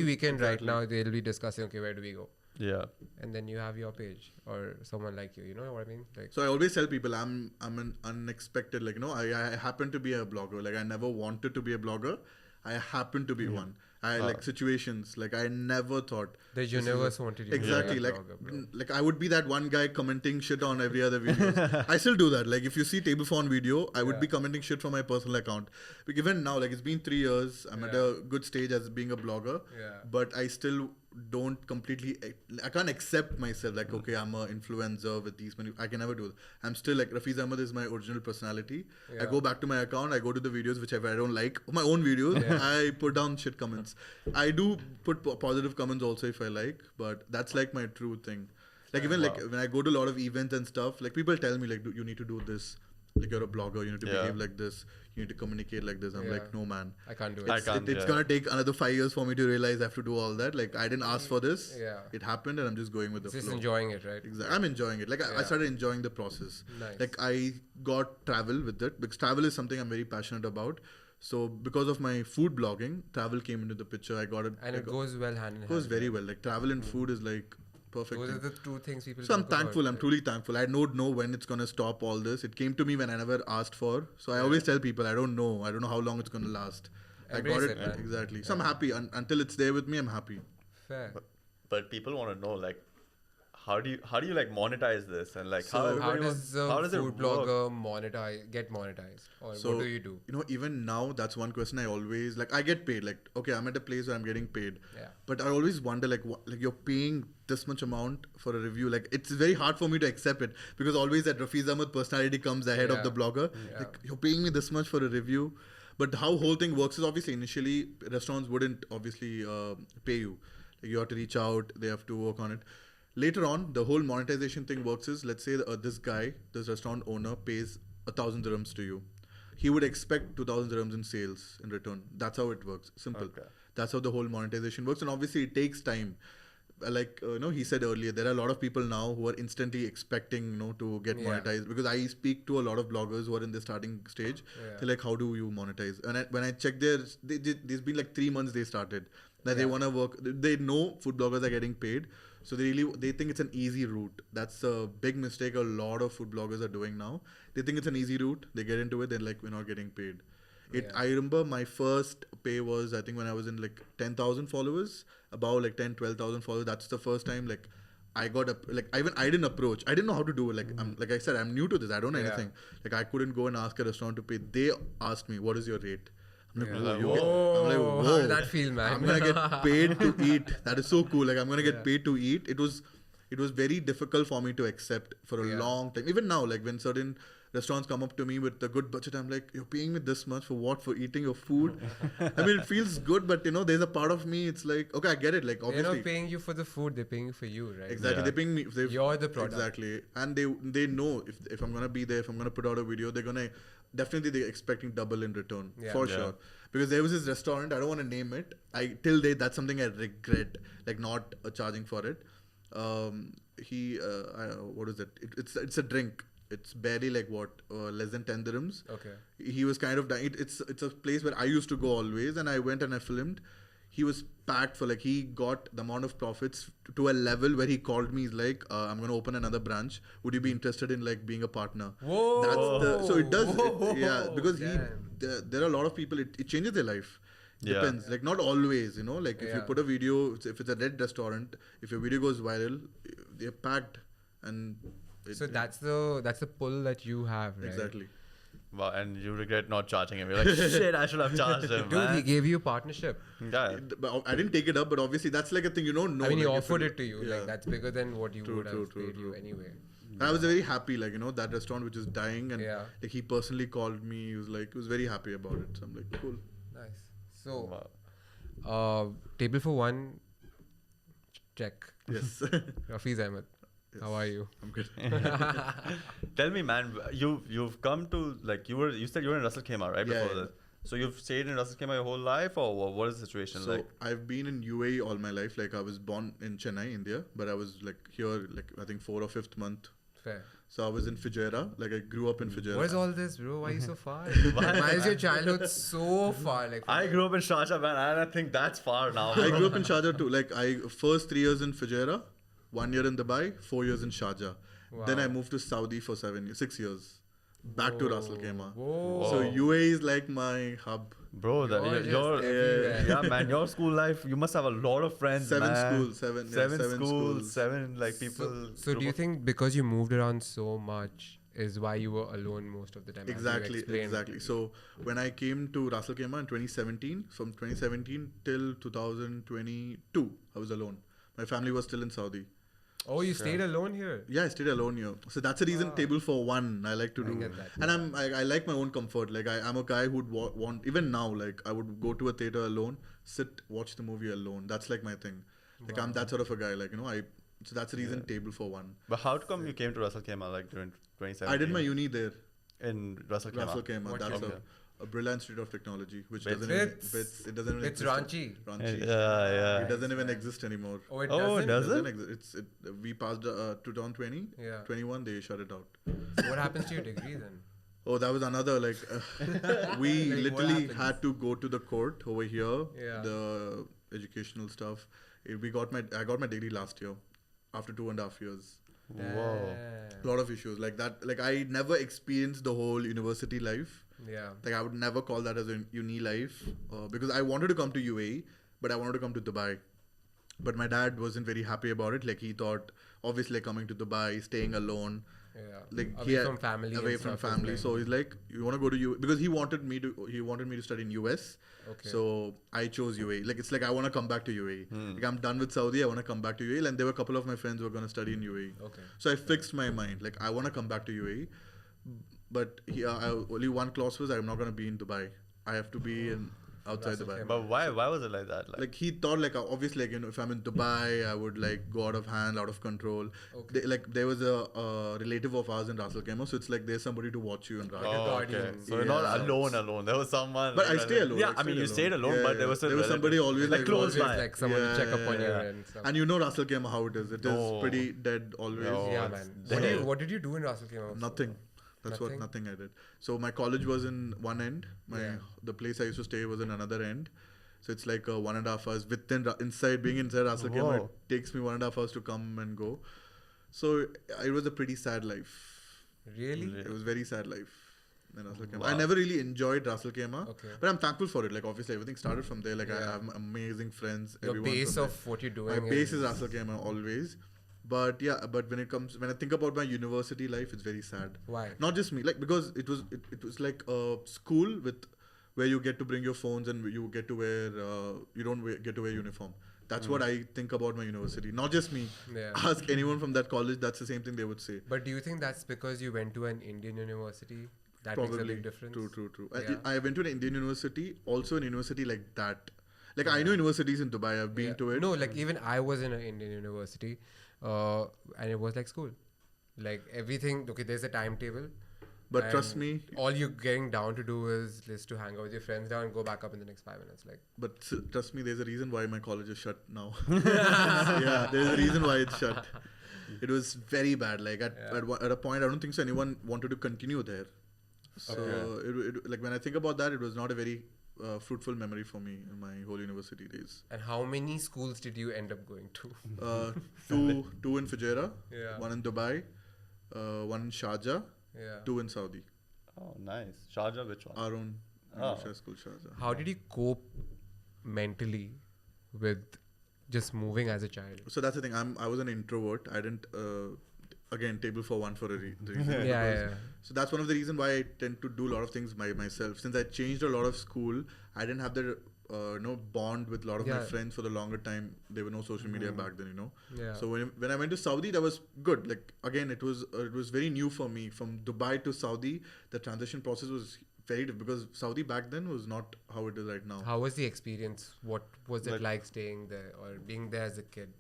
weekend right now they'll be discussing, okay, where do we go? Yeah. And then you have your page or someone like you know what I mean? Like, so I always tell people I'm an unexpected, like, I happen to be a blogger. Like I never wanted to be a blogger. I happen to be one. I like situations, like I never thought the universe wanted you exactly to be a blogger, like I would be that one guy commenting shit on every other video. I still do that. Like if you see TableForOne video, I would be commenting shit from my personal account. But even now, like it's been 3 years, I'm at a good stage as being a blogger, but I still don't completely, I can't accept myself like, okay, I'm an influencer with these many. I can never do that. I'm still like Rafeez Ahmed is my original personality. I go back to my account, I go to the videos whichever I don't like, my own videos, I put down shit comments. I do put positive comments also if I like, but that's like my true thing. Like even like when I go to a lot of events and stuff, like people tell me like, you need to do this. Like you're a blogger, you need to behave like this, you need to communicate like this. I'm like, no man, I can't do it. It's gonna take another 5 years for me to realize I have to do all that. Like I didn't ask for this. It happened and I'm just going with the flow. Just enjoying it, right? Exactly. I'm enjoying it. Like I started enjoying the process. Nice. Like I got travel with it because travel is something I'm very passionate about. So because of my food blogging, travel came into the picture. I got it. And it goes well hand in hand. It goes very well. Like travel and food is like perfect. Those are the two things people. So I'm thankful. I'm truly thankful. I don't know when it's gonna stop all this. It came to me when I never asked for. So I always tell people I don't know. I don't know how long it's gonna last. Embrace I got it man. exactly. So I'm happy until it's there with me. I'm happy. Fair. But people want to know like, how do you like monetize this and like how does a food blogger get monetized or what do you do? You know, even now that's one question I always like. I get paid. Like okay, I'm at a place where I'm getting paid. Yeah. But I always wonder like you're paying this much amount for a review. Like it's very hard for me to accept it because always that Rafeez Ahmed personality comes ahead of the blogger. Yeah. Like you're paying me this much for a review. But how whole thing works is obviously initially restaurants wouldn't obviously pay you. Like you have to reach out. They have to work on it. Later on, the whole monetization thing works is, let's say this restaurant owner pays 1,000 dirhams to you. He would expect 2,000 dirhams in sales in return. That's how it works. Simple. Okay. That's how the whole monetization works. And obviously it takes time. Like, he said earlier, there are a lot of people now who are instantly expecting, to get monetized. Because I speak to a lot of bloggers who are in the starting stage. Yeah. They're like, how do you monetize? And when I check there's been like 3 months they started. That they want to work. They know food bloggers are getting paid. So they think it's an easy route. That's a big mistake a lot of food bloggers are doing now. They think it's an easy route. They get into it. They're like, we're not getting paid. I remember my first pay was, I think when I was in like 10,000 followers, about like 10, 12,000 followers. That's the first time like I got I didn't approach. I didn't know how to do it. Like I said, I'm new to this. I don't know anything. Like I couldn't go and ask a restaurant to pay. They asked me, what is your rate? I'm like, whoa. How did that feel, man? I'm gonna get paid to eat. That is so cool. Like I'm gonna get paid to eat. It was very difficult for me to accept for a long time. Even now, like when certain restaurants come up to me with a good budget, I'm like, you're paying me this much for what? For eating your food? I mean, it feels good, but there's a part of me. It's like, okay, I get it. Like obviously, they're not paying you for the food. They're paying you for you, right? Exactly. Yeah. They're paying me. You're the product. Exactly. And they know if I'm gonna be there, if I'm gonna put out a video, they're expecting double in return for sure. Because there was this restaurant, I don't want to name it. Till date, that's something I regret, like not charging for it. What is it? It's a drink. It's barely like less than 10 dirhams. Okay. He was kind of dying. It's a place where I used to go always, and I went and I filmed. He was packed for he got the amount of profits to a level where he called me. He's like, I'm going to open another branch. Would you be interested in being a partner? Whoa. So it does. Because there are a lot of people, it changes their life. Depends. Not always, if you put a video, if it's a red restaurant, if your video goes viral, they're packed, and So that's the pull that you have, right? exactly. Wow, and you regret not charging him. You're like, shit, I should have charged him. Dude, man. he gave you a partnership. Yeah. But I didn't take it up, but obviously that's like a thing, no. I mean, he like, offered it to you. Yeah. Like that's bigger than what you True, would have true, paid true. you anyway. And I was very happy, like, that restaurant which is dying, and Yeah. like he personally called me. He was very happy about it. So I'm like, cool. Nice. So, Wow. TableForOne, check. Yes. Rafeez Ahmed, how are you? I'm good. Tell me, man, you've come to, like, you said you were in Russell Khema, right? Yeah, Before yeah. this. So you've stayed in Russell Khema your whole life, or what is the situation So like? I've been in UAE all my life. Like I was born in Chennai, India, but I was like here, like I think 4th or 5th month. Fair. So I was in Fujairah. Like I grew up in Fujairah. What is all this, bro? Why are you so far? Why is your childhood so far? Like, I grew up in Sharjah, man, and I think that's far now. I grew up in Sharjah too. Like I first 3 years in Fujairah, 1 year in Dubai, 4 years in Sharjah. Then I moved to Saudi for 6 years. Back to Russell Khema. Whoa. So UAE is like my hub. Bro, You're just your everywhere. yeah, man, your school life, you must have a lot of friends, Seven man. schools, seven schools. Seven, like, people. So do you think because you moved around so much is why you were alone most of the time? as you Exactly, explained? exactly. So when I came to Russell Khema in 2017, from 2017 till 2022, I was alone. My family was still in Saudi. Oh, you stayed alone here? Yeah, I stayed alone here. So that's the reason TableForOne I like to do. get that. And I like my own comfort. Like I'm a guy who'd want, even now, like I would go to a theater alone, sit, watch the movie alone. That's like my thing. Like I'm that sort of a guy. Like, so that's the reason TableForOne. But how come you came to Russell Khema, like, during 2017? I did my uni there. in Russell Khema. Russell Khema. What That's uni? a Brilla Institute of Technology, which Bits. doesn't even, Bits. it doesn't even It's exist. Ranchi. Ranchi. Yeah. It doesn't even exist anymore. Oh, it Oh, doesn't? does it? Exist. We passed 2020, Yeah. 21, they shut it out. So what happens to your degree then? Oh, that was another, like, we Like, what literally happens? had to go to the court over here, Yeah. the educational stuff. I got my degree last year, after 2.5 years. Whoa. Damn. A lot of issues like that. Like I never experienced the whole university life. Yeah. Like I would never call that as a uni life because I wanted to come to UAE, but I wanted to come to Dubai. But my dad wasn't very happy about it. Like he thought, obviously, coming to Dubai, staying alone, Yeah. like Away from family. away and from stuff is family. like- So he's like, you want to go to UAE because he wanted me to study in US. Okay. So I chose UAE. Like it's like I want to come back to UAE. Like I'm done with Saudi. I want to come back to UAE. And there were a couple of my friends who were going to study in UAE. Okay. So I fixed my mind. Like I want to come back to UAE. But only one clause was I'm not going to be in Dubai. I have to be outside Russell Dubai. Khema. But why was it like that? Like he thought like obviously like if I'm in Dubai I would like go out of hand, out of control. Okay. There was a relative of ours in Russell Khema, so it's like there's somebody to watch you in Raaghav. a Oh, okay. guardian. So you're not Yeah. alone. There was someone. But I stay alone. Yeah, I mean, you stayed alone, Yeah, but there yeah. was a There was somebody always like like close Always by. like someone to check up on you Yeah. and stuff. And you know Russell Khema how it is. It is No. pretty dead always. No. Yeah, it's man. dead. What did you do in Russell Khema? Nothing. That's Nothing? nothing I did. So my college was in one end. Yeah. The place I used to stay was in another end. So it's like 1.5 hours being inside Russell Khema. Whoa. It takes me 1.5 hours to come and go. So it was a pretty sad life. Really? Really? It was very sad life. In Russell Khema. Wow. I never really enjoyed Russell Khema, Okay. but I'm thankful for it. Like obviously everything started from there. Like I Yeah. have amazing friends. Your everyone base from of what you're there. doing. My base is Russell Khema always. But yeah, when I think about my university life, it's very sad. Why? Not just me, like because it was like a school where you get to bring your phones and you get to wear you don't get to wear uniform. That's what I think about my university. Not just me. Yeah. Ask anyone from that college. That's the same thing they would say. But do you think that's because you went to an Indian university? That makes a big difference. True. Yeah. I went to an Indian university, also an university like that. Like I know universities in Dubai. I've been Yeah. to it. No, like even I was in an Indian university, and it was like school. Like everything. Okay, there's a timetable. But and trust me. all you're getting down to do is just to hang out with your friends down and go back up in the next 5 minutes. Like, But trust me, there's a reason why my college is shut now. Yeah, there's a reason why it's shut. It was very bad. Like at a point, I don't think so anyone wanted to continue there. So like when I think about that, it was not a very fruitful memory for me in my whole university days. and how many schools did you end up going to? Two in Fujairah, Yeah. one in Dubai, one in Sharjah, Yeah. 2 in Saudi. Oh, nice. Sharjah, which one? Our own Oh. School, Sharjah. How did you cope mentally with just moving as a child? So that's the thing. I was an introvert. I didn't. Again, TableForOne for the reason. Yeah. So that's one of the reasons why I tend to do a lot of things by myself. Since I changed a lot of school, I didn't have the bond with a lot of my friends for the longer time. There were no social media back then, Yeah. So when I went to Saudi, that was good. Like again, it was very new for me. From Dubai to Saudi, the transition process was very different because Saudi back then was not how it is right now. How was the experience? What was it like staying there or being there as a kid?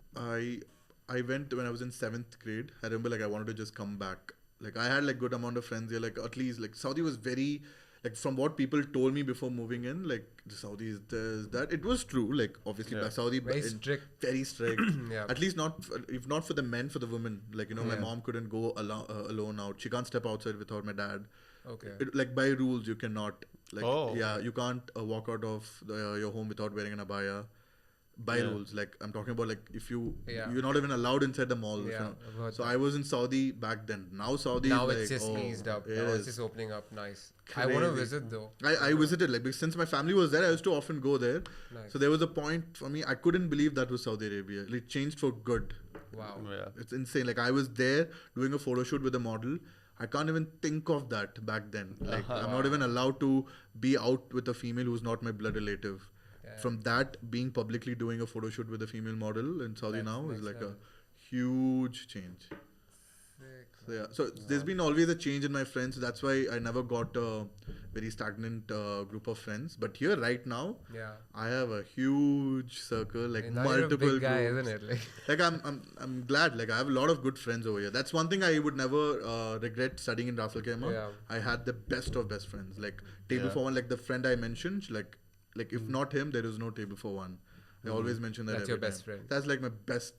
I went when I was in 7th grade. I remember like I wanted to just come back. Like I had like good amount of friends here. Like at least like Saudi was very, like from what people told me before moving in, like the Saudi is this, that. It was true. Like obviously Saudi very strict. Very strict. Yeah. At least if not for the men, for the women. Like my mom couldn't go alone out. She can't step outside without my dad. Okay. Like by rules you cannot. Like you can't walk out of your home without wearing an abaya. By rules, like I'm talking about, like if you're not even allowed inside the mall. So I was in Saudi back then. Now Saudi now is it's like, just eased up. Now it's just opening up. Nice. Crazy. I want to visit though. I visited like since my family was there, I used to often go there. Nice. So there was a point for me, I couldn't believe that was Saudi Arabia. It changed for good. Wow. Yeah. It's insane. Like I was there doing a photo shoot with a model. I can't even think of that back then. Like I'm not even allowed to be out with a female who's not my blood relative. From that, being publicly doing a photo shoot with a female model in Saudi now is like a huge change. So there's been always a change in my friends. That's why I never got a very stagnant group of friends. But here right now, I have a huge circle, like multiple you're a big guy, groups. isn't it? Like I'm glad. Like I have a lot of good friends over here. That's one thing I would never regret studying in Ras Al Khaimah. I had the best of best friends. Like TableForOne, like the friend I mentioned, like if not him, there is no TableForOne. I always mention that. That's your every best time. friend. That's like my best.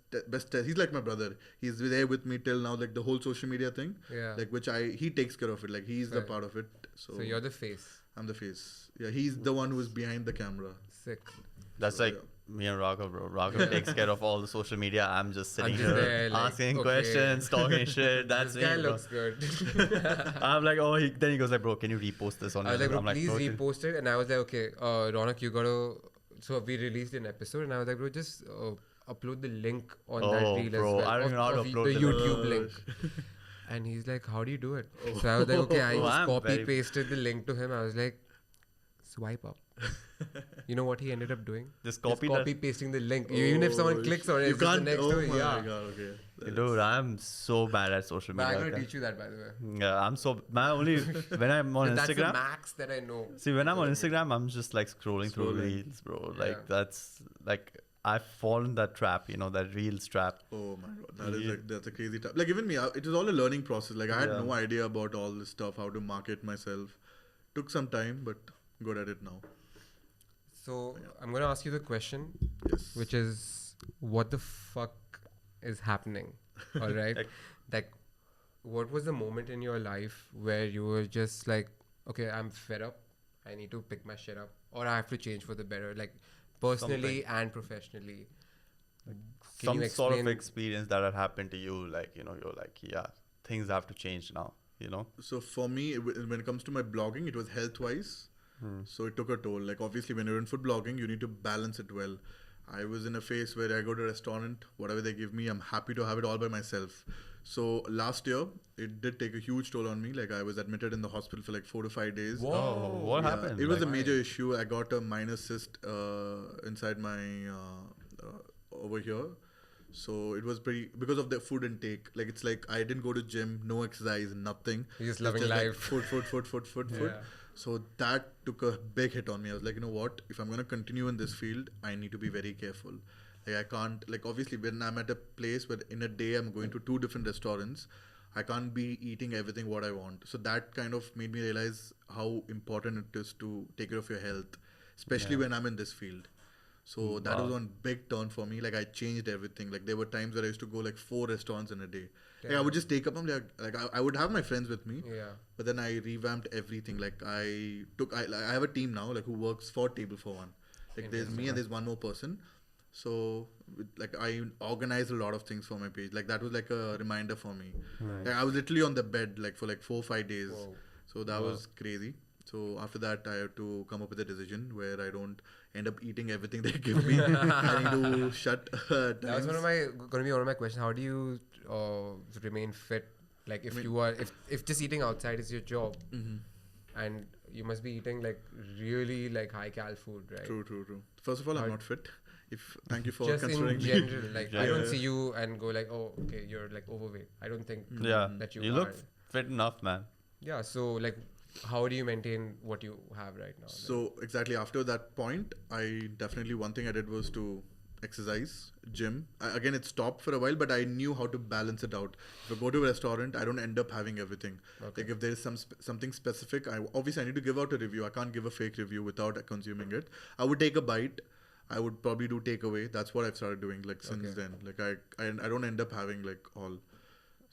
He's like my brother. He's there with me till now. Like the whole social media thing. Like he takes care of it. Like he's the part of it. So you're the face. I'm the face. Yeah, he's the one who's behind the camera. Sick. That's like me and Raaghav, bro. Raaghav takes care of all the social media. I'm just sitting here there, like, asking questions, talking shit. That's this guy me, looks good. I'm like, then he goes like, bro, can you repost this on? I was like, bro, I'm please repost it. And I was like, okay, Raunak, you gotta. So we released an episode, and I was like, bro, just upload the link on that reel bro, as well. I don't even know how to upload the YouTube link. And he's like, how do you do it? So I was like, okay, I just copy-pasted the link to him. I was like, swipe up. You know what he ended up doing? Just copy-pasting the link. Even if someone clicks on it, it's just the next to it. God, okay. Dude, I'm so bad at social media. I'm going to teach you that, by the way. Yeah, I'm so... when I'm on Instagram... That's the max that I know. See, when I'm on Instagram, I'm just like scrolling through reels, bro. Like that's... Like, I've fallen that trap, that reels trap. Oh my God, that's a crazy trap. Like even me, it was all a learning process. Like I had no idea about all this stuff, how to market myself. Took some time, but good at it now. So I'm going to ask you the question, which is, what the fuck is happening? All right. like, what was the moment in your life where you were just like, okay, I'm fed up. I need to pick my shit up, or I have to change for the better, like personally and professionally. Some sort of experience that had happened to you, like, you're like, things have to change now, So for me, when it comes to my blogging, it was health-wise. So it took a toll. Like obviously when you're in food blogging, you need to balance it well. I was in a phase where I go to a restaurant, whatever they give me, I'm happy to have it all by myself. So last year, it did take a huge toll on me. Like I was admitted in the hospital for like 4 to 5 days. Whoa, what happened? It was a major issue. I got a minor cyst inside my over here. So it was pretty, because of the food intake. Like it's like I didn't go to gym, no exercise, nothing. You're just loving life. Like food. So that took a big hit on me. I was like, you know what? If I'm going to continue in this field, I need to be very careful. Like I can't, like obviously when I'm at a place where in a day I'm going to 2 different restaurants, I can't be eating everything what I want. So that kind of made me realize how important it is to take care of your health, especially when I'm in this field. So that was one big turn for me. Like I changed everything. Like there were times where I used to go like 4 restaurants in a day. Like I would just take up, like I would have my friends with me, but then I revamped everything. Like I have a team now, like who works for TableForOne. Like there's me and there's one more person. So like I organize a lot of things for my page. Like that was like a reminder for me. Like I was literally on the bed like for like 4 or 5 days. So that was crazy. So after that, I have to come up with a decision where I don't end up eating everything they give me. I need to shut That was times. going to be one of my questions. How do you remain fit? Like if you are, if just eating outside is your job, and you must be eating like really like high cal food, right? True. First of all, I'm not fit. Thank you for just considering in me. general, like I don't see you and go like, oh, okay, you're like overweight. I don't think that you look are. fit enough, man. Yeah. So like, how do you maintain what you have right now? So exactly after that point, I definitely one thing I did was to exercise, gym. Again, it stopped for a while, but I knew how to balance it out. If I go to a restaurant, I don't end up having everything. Okay. Like if there is something specific, obviously I need to give out a review. I can't give a fake review without consuming it. I would take a bite. I would probably do takeaway. That's what I've started doing like since then. Like I don't end up having like all.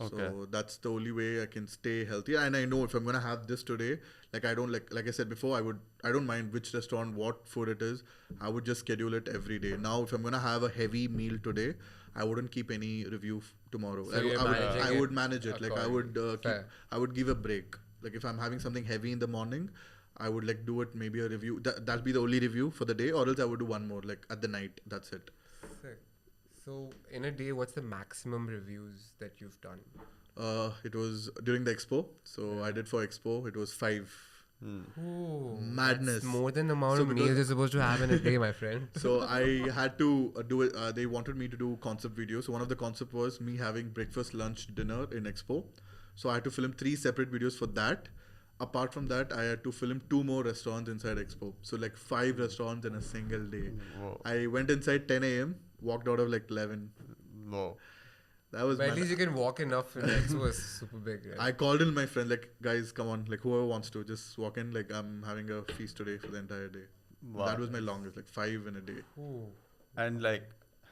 Okay. So that's the only way I can stay healthy. And I know if I'm gonna have this today, like I don't like I said before, I don't mind which restaurant, what food it is. I would just schedule it every day. Now if I'm gonna have a heavy meal today, I wouldn't keep any review tomorrow. So I would manage it. Like I would I would give a break. Like if I'm having something heavy in the morning, I would like do it maybe a review. That'll be the only review for the day, or else I would do one more like at the night. That's it. Sick. So in a day, what's the maximum reviews that you've done? It was during the expo. So I did for expo. It was 5. Ooh, Madness. That's more than the amount of because- meals you're supposed to have in a day, my friend. So I had to do it. They wanted me to do concept videos. So one of the concept was me having breakfast, lunch, dinner in expo. So I had to film 3 separate videos for that. Apart from that, I had to film 2 more restaurants inside expo. So like 5 restaurants in a single day. Whoa. I went inside 10 a.m. Walked out of like 11. Whoa. That was. But at mad. least you can walk enough. And Expo is super big, right? I called in my friend like, guys, come on, like whoever wants to just walk in. Like I'm having a feast today for the entire day. Wow. That was my longest, like 5 in a day. Ooh. And like,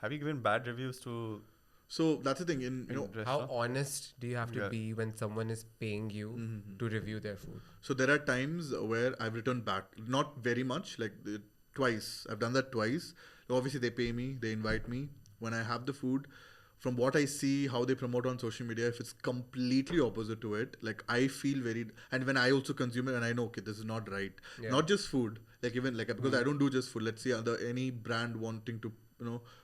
have you given bad reviews to? So that's the thing. In How restaurant? honest do you have to Yeah. be when someone is paying you to review their food? So there are times where I've returned back, not very much, like twice. I've done that twice. Obviously, they pay me, they invite me. When I have the food, from what I see, how they promote on social media, if it's completely opposite to it, like I feel very. And when I also consume it, and I know, okay, this is not right. Yeah. Not just food, like even like because I don't do just food. Let's see any brand wanting to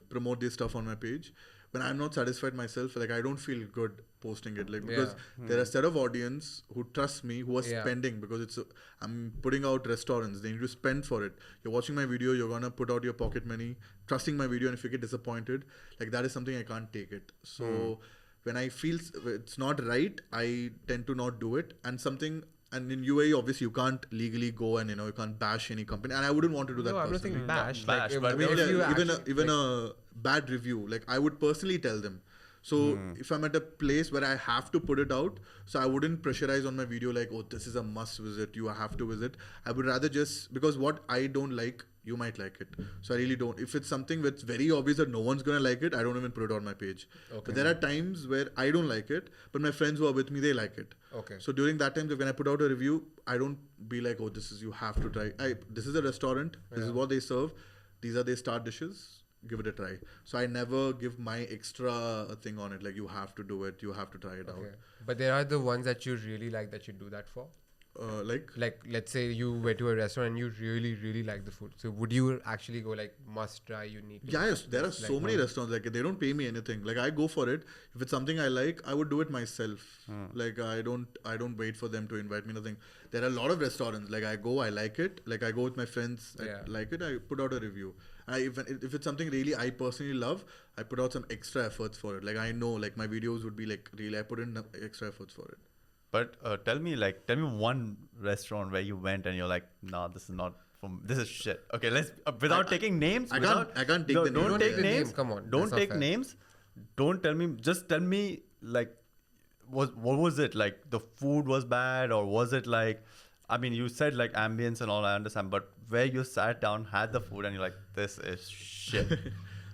promote this stuff on my page. When I'm not satisfied myself, like I don't feel good posting it, like because there are a set of audience who trust me, who are spending because I'm putting out restaurants. They need to spend for it. You're watching my video, you're gonna put out your pocket money, trusting my video, and if you get disappointed, like that is something I can't take it. So when I feel it's not right, I tend to not do it. And in UAE, obviously, you can't legally go and you can't bash any company. And I wouldn't want to do that. No, I'm not personally. saying bash. bash, like, but I mean, if you even actually, a bad review, like I would personally tell them. So if I'm at a place where I have to put it out, so I wouldn't pressurize on my video like, oh, this is a must visit, you have to visit. I would rather just, because what I don't like, you might like it. So I really don't. If it's something that's very obvious that no one's going to like it, I don't even put it on my page. Okay. But there are times where I don't like it, but my friends who are with me, they like it. Okay. So during that time, when I put out a review, I don't be like, oh, you have to try. This is a restaurant. This is what they serve. These are their star dishes. Give it a try. So I never give my extra thing on it. Like you have to do it. You have to try it out. But there are the ones that you really like that you do that for. Like Let's say you went to a restaurant and you really, really like the food. So would you actually go like must try? You need to. yeah, yes, there are so many restaurants like they don't pay me anything. Like I go for it. If it's something I like, I would do it myself. Like I don't wait for them to invite me. Nothing. There are a lot of restaurants. Like I go, I like it. Like I go with my friends. I like it. I put out a review. If it's something really I personally love, I put out some extra efforts for it. Like I know, like my videos would be like really I put in extra efforts for it. But tell me one restaurant where you went and you're like, nah, this is shit. Okay, let's without taking names. I can't take the name. Don't take names. Come on. Don't that's not take fair. names. Don't tell me. Just tell me like, what was it like? The food was bad, or was it like? I mean, you said like ambience and all. I understand, but where you sat down, had the food, and you're like, this is shit.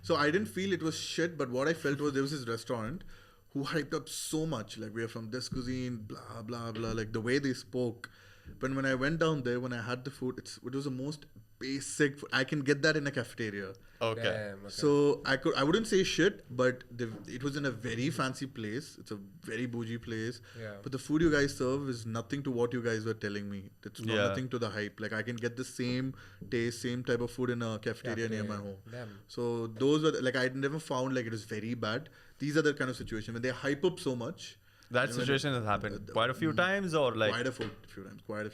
So I didn't feel it was shit, but what I felt was there was this restaurant who hyped up so much, like we are from this cuisine, blah blah blah, like the way they spoke. But when I went down there, when I had the food, it was the most basic. I can get that in a cafeteria. Okay. Damn, okay. So I wouldn't say shit, but it was in a very fancy place. It's a very bougie place. Yeah. But the food you guys serve is nothing to what you guys were telling me. It's not nothing to the hype. Like I can get the same taste, same type of food in a cafeteria near my home. Damn. So those were like I never found like it was very bad. These are the kind of situation when they hype up so much. That situation has happened quite a few times, or like Quite a few times. quite a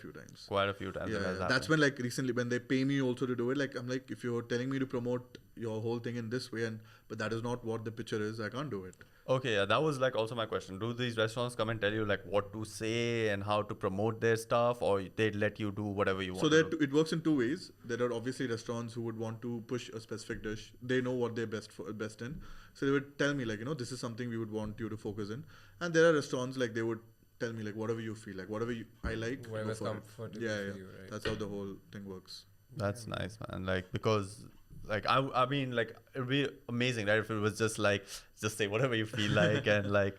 few times. Yeah, it has that's happened. when like recently when they pay me also to do it, like I'm like, if you're telling me to promote your whole thing in this way, but that is not what the picture is, I can't do it. Okay, yeah, that was like also my question. Do these restaurants come and tell you like what to say and how to promote their stuff, or they let you do whatever you want? So to do? it works in two ways. There are obviously restaurants who would want to push a specific dish. They know what they're best in. So they would tell me like, this is something we would want you to focus in. And there are restaurants like they would tell me like whatever you feel like, whatever I like. Whatever's go for comfortable it. Yeah, for you, right? That's how the whole thing works. That's nice, man. Like because like I mean like it'd be amazing, right? If it was just like just say whatever you feel like and like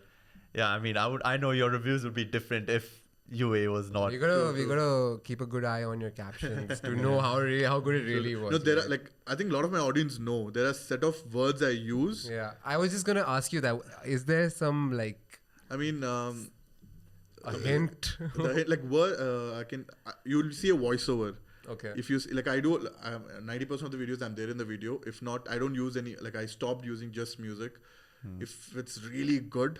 yeah, I mean I know your reviews would be different if UA was not. We gotta keep a good eye on your captions to know how good it really was. No, there right? are like I think a lot of my audience know there are set of words I use. Yeah, I was just gonna ask you that. Is there some like I mean, a hint? the hint, like word you'll see a voiceover. Okay. If you like, I do 90% of the videos I'm there in the video. If not, I don't use any. Like I stopped using just music. If it's really good,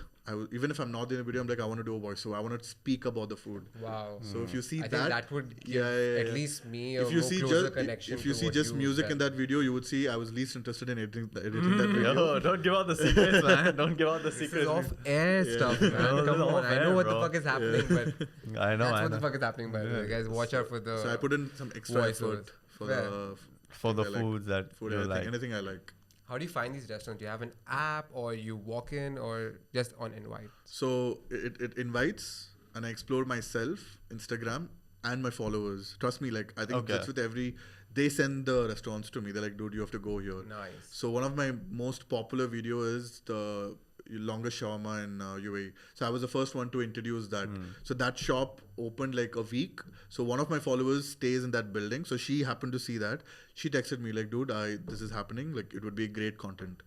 even if I'm not in the video, I'm like I want to do a voiceover. I want to speak about the food. Wow. So if you see I think that would give at least me a if you more see closer just connection. if you to see what just you music felt. in that video, you would see I was least interested in editing that video. Yo, don't give out the secrets, man. Don't give out the This is secrets. off air stuff, man. No, this Come is on. off I know air, what bro. the fuck is happening, but I know. that's I what know. the fuck is happening, by the way. Guys, watch out for the. So I put in some extra effort Voiceovers. for For the I like. foods that Food, you like. anything I like. How do you find these restaurants? Do you have an app, or you walk in, or just on invite? So it invites, and I explore myself, Instagram, and my followers. Trust me, like I think Okay. that's with every. They send the restaurants to me. They're like, dude, you have to go here. Nice. So one of my most popular video is the longest shawarma in UAE. So I was the first one to introduce that. So that shop opened like a week. So one of my followers stays in that building. So she happened to see that. She texted me like, dude, this is happening. Like it would be great content.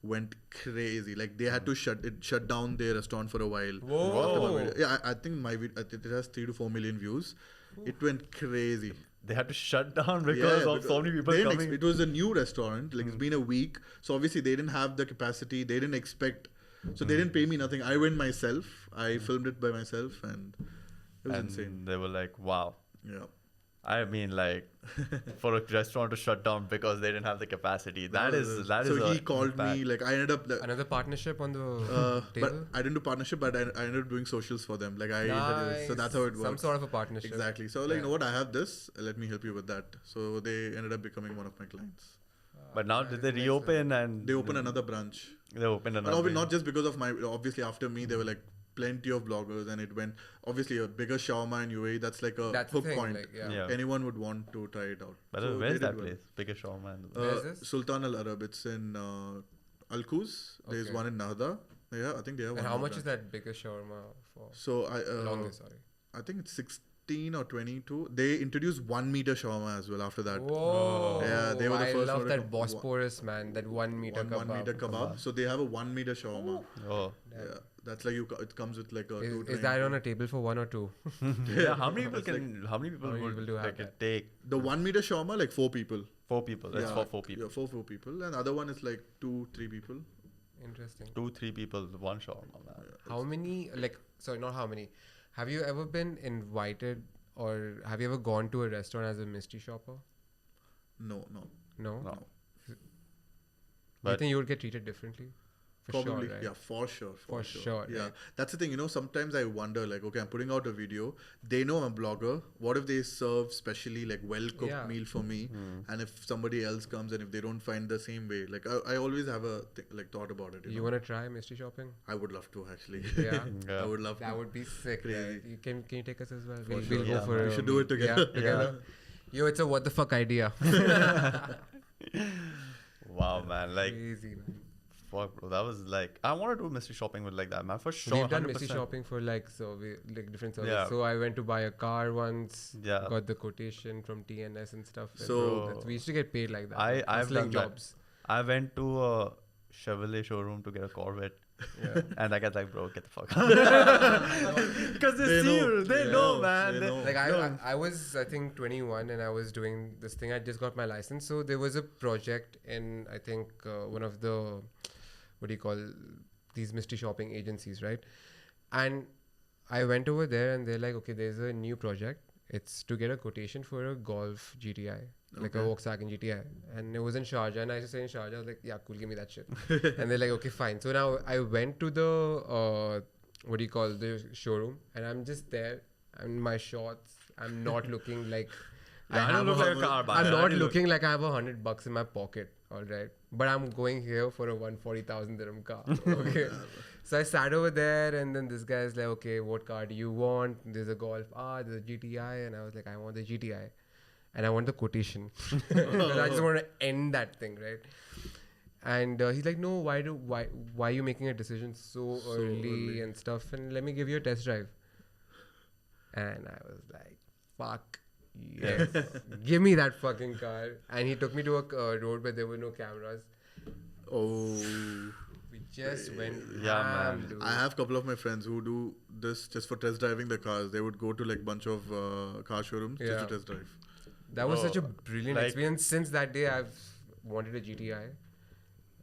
Went crazy. Like they had to shut down their restaurant for a while. Whoa. Yeah, I think my video, it has 3 to 4 million views. It went crazy. They had to shut down because of so many people coming. It was a new restaurant. Like it's been a week. So obviously they didn't have the capacity. They didn't expect. So they didn't pay me nothing. I went myself. I filmed it by myself, and it was insane. They were like, "Wow." Yeah. I mean, like, for a restaurant to shut down because they didn't have the capacity. That is. So he called me. Like I ended up. Another partnership on the But table? I didn't do partnership. But I ended up doing socials for them. Like Nice. so that's how it works. Some sort of a partnership. Exactly. So like, you know what? I have this. Let me help you with that. So they ended up becoming one of my clients. But now did they reopen and They opened another branch. they opened And another? not just because of my. Obviously, after me, there were like plenty of bloggers, and it went. Obviously, a bigger shawarma in UAE. That's like a That's the hook thing, point. like, yeah. Yeah. Anyone would want to try it out. By the So way, where's they that did well. place? Biggest shawarma. Where's this? Sultan Al Arab. It's in Al Quoz. There's Okay. one in Nahda. Yeah, I think they have one. And how more much is branch. that bigger shawarma for? So Longest, sorry. I think it's 16 or 22. They introduced 1 meter shawarma as well after that. Whoa. Yeah, they were the I first love one to that come- Bosporus, man. That 1 meter kebab. 1 meter kebab. So they have a 1 meter shawarma. Oh. Yeah, that's like it comes with like a. Is that on a table for 1 or 2? Yeah. How many people That's can? How many people How many would people do have like that? it take? The 1 meter shawarma, like 4 people. 4 people. That's Yeah, for 4 people. Yeah, 4 people. And the other one is like 2-3 people. Interesting. 2-3 people. One shawarma, man. How many, like, sorry, not how many. Have you ever been invited or have you ever gone to a restaurant as a mystery shopper? No. No? No. Do you But- think you would get treated differently? For Probably, sure, right? yeah, for sure. For sure, Yeah, right. that's the thing. Sometimes I wonder, like, okay, I'm putting out a video. They know I'm a blogger. What if they serve specially like well cooked Yeah. meal for me? And if somebody else comes and if they don't find the same way, like, I always have a thought about it. You want to try mystery shopping? I would love to actually. Yeah. Yeah. I would love That to. would be sick. Crazy. Right? Can you take us as well? For We'll sure. go Yeah, for man. We a should do it meal. together. Yeah, together. Yo, it's a what the fuck idea. Wow, man. Like, Crazy, man. fuck, bro. That was like, I want to do mystery shopping with like that, man. For sure. We've done 100%. mystery shopping for like different services. Yeah. So I went to buy a car once. Yeah. Got the quotation from TNS and stuff. And So- we used to get paid like that. I've Hustling done that. jobs. I went to a Chevrolet showroom to get a Corvette. Yeah. And I got like, bro, get the fuck out. Because they see know. you. They Yeah. know, man. They know. Like I was I think 21 and I was doing this thing. I just got my license. So there was a project in I think one of the what do you call these mystery shopping agencies, right? And I went over there and they're like, okay, there's a new project. It's to get a quotation for a Golf GTI, like a Volkswagen GTI, and it was in Sharjah. And I just said in Sharjah, I was like, yeah, cool, give me that shit. And they're like, okay, fine. So now I went to the the showroom, and I'm just there. I'm in my shorts. I'm not looking like I don't look like a car buyer. I'm I not didn't looking like I have $100 in my pocket. All right, but I'm going here for a 140,000 dirham car. Okay. So I sat over there, and then this guy's like, okay, what car do you want? There's a Golf R, there's a GTI. And I was like, I want the GTI. And I want the quotation. Because I just want to end that thing, right? And he's like, no, why are you making a decision so early and stuff? And let me give you a test drive. And I was like, fuck, yes. Give me that fucking car. And he took me to a road where there were no cameras. Oh. We just went man. dude. I have a couple of my friends who do this just for test driving the cars. They would go to like bunch of car showrooms just to test drive. That was Bro, such a brilliant like- experience. Since that day, I've wanted a GTI.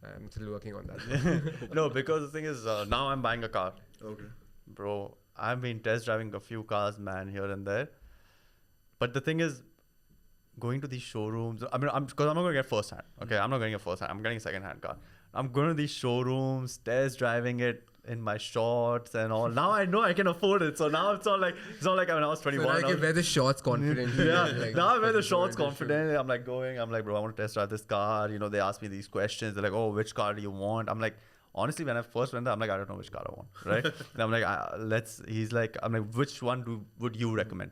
I'm still working on that. No, because the thing is, now I'm buying a car. Okay. Bro, I've been test driving a few cars, man, here and there. But the thing is, going to these showrooms, I mean, because I'm not going to get first hand. Okay, I'm not getting a first hand. I'm getting a second hand car. I'm going to these showrooms, test driving it in my shorts and all. Now I know I can afford it. So now it's not like when I was 21. So now I I can was- wear the shorts confidently. yeah, like, now I wear the fucking shorts go into show. confident. I'm like, bro, I want to test drive this car. You know, they ask me these questions. They're like, oh, which car do you want? I'm like, honestly, when I first went there, I'm like, I don't know which car I want, right? And I'm like, he's like, I'm like, which one would you recommend?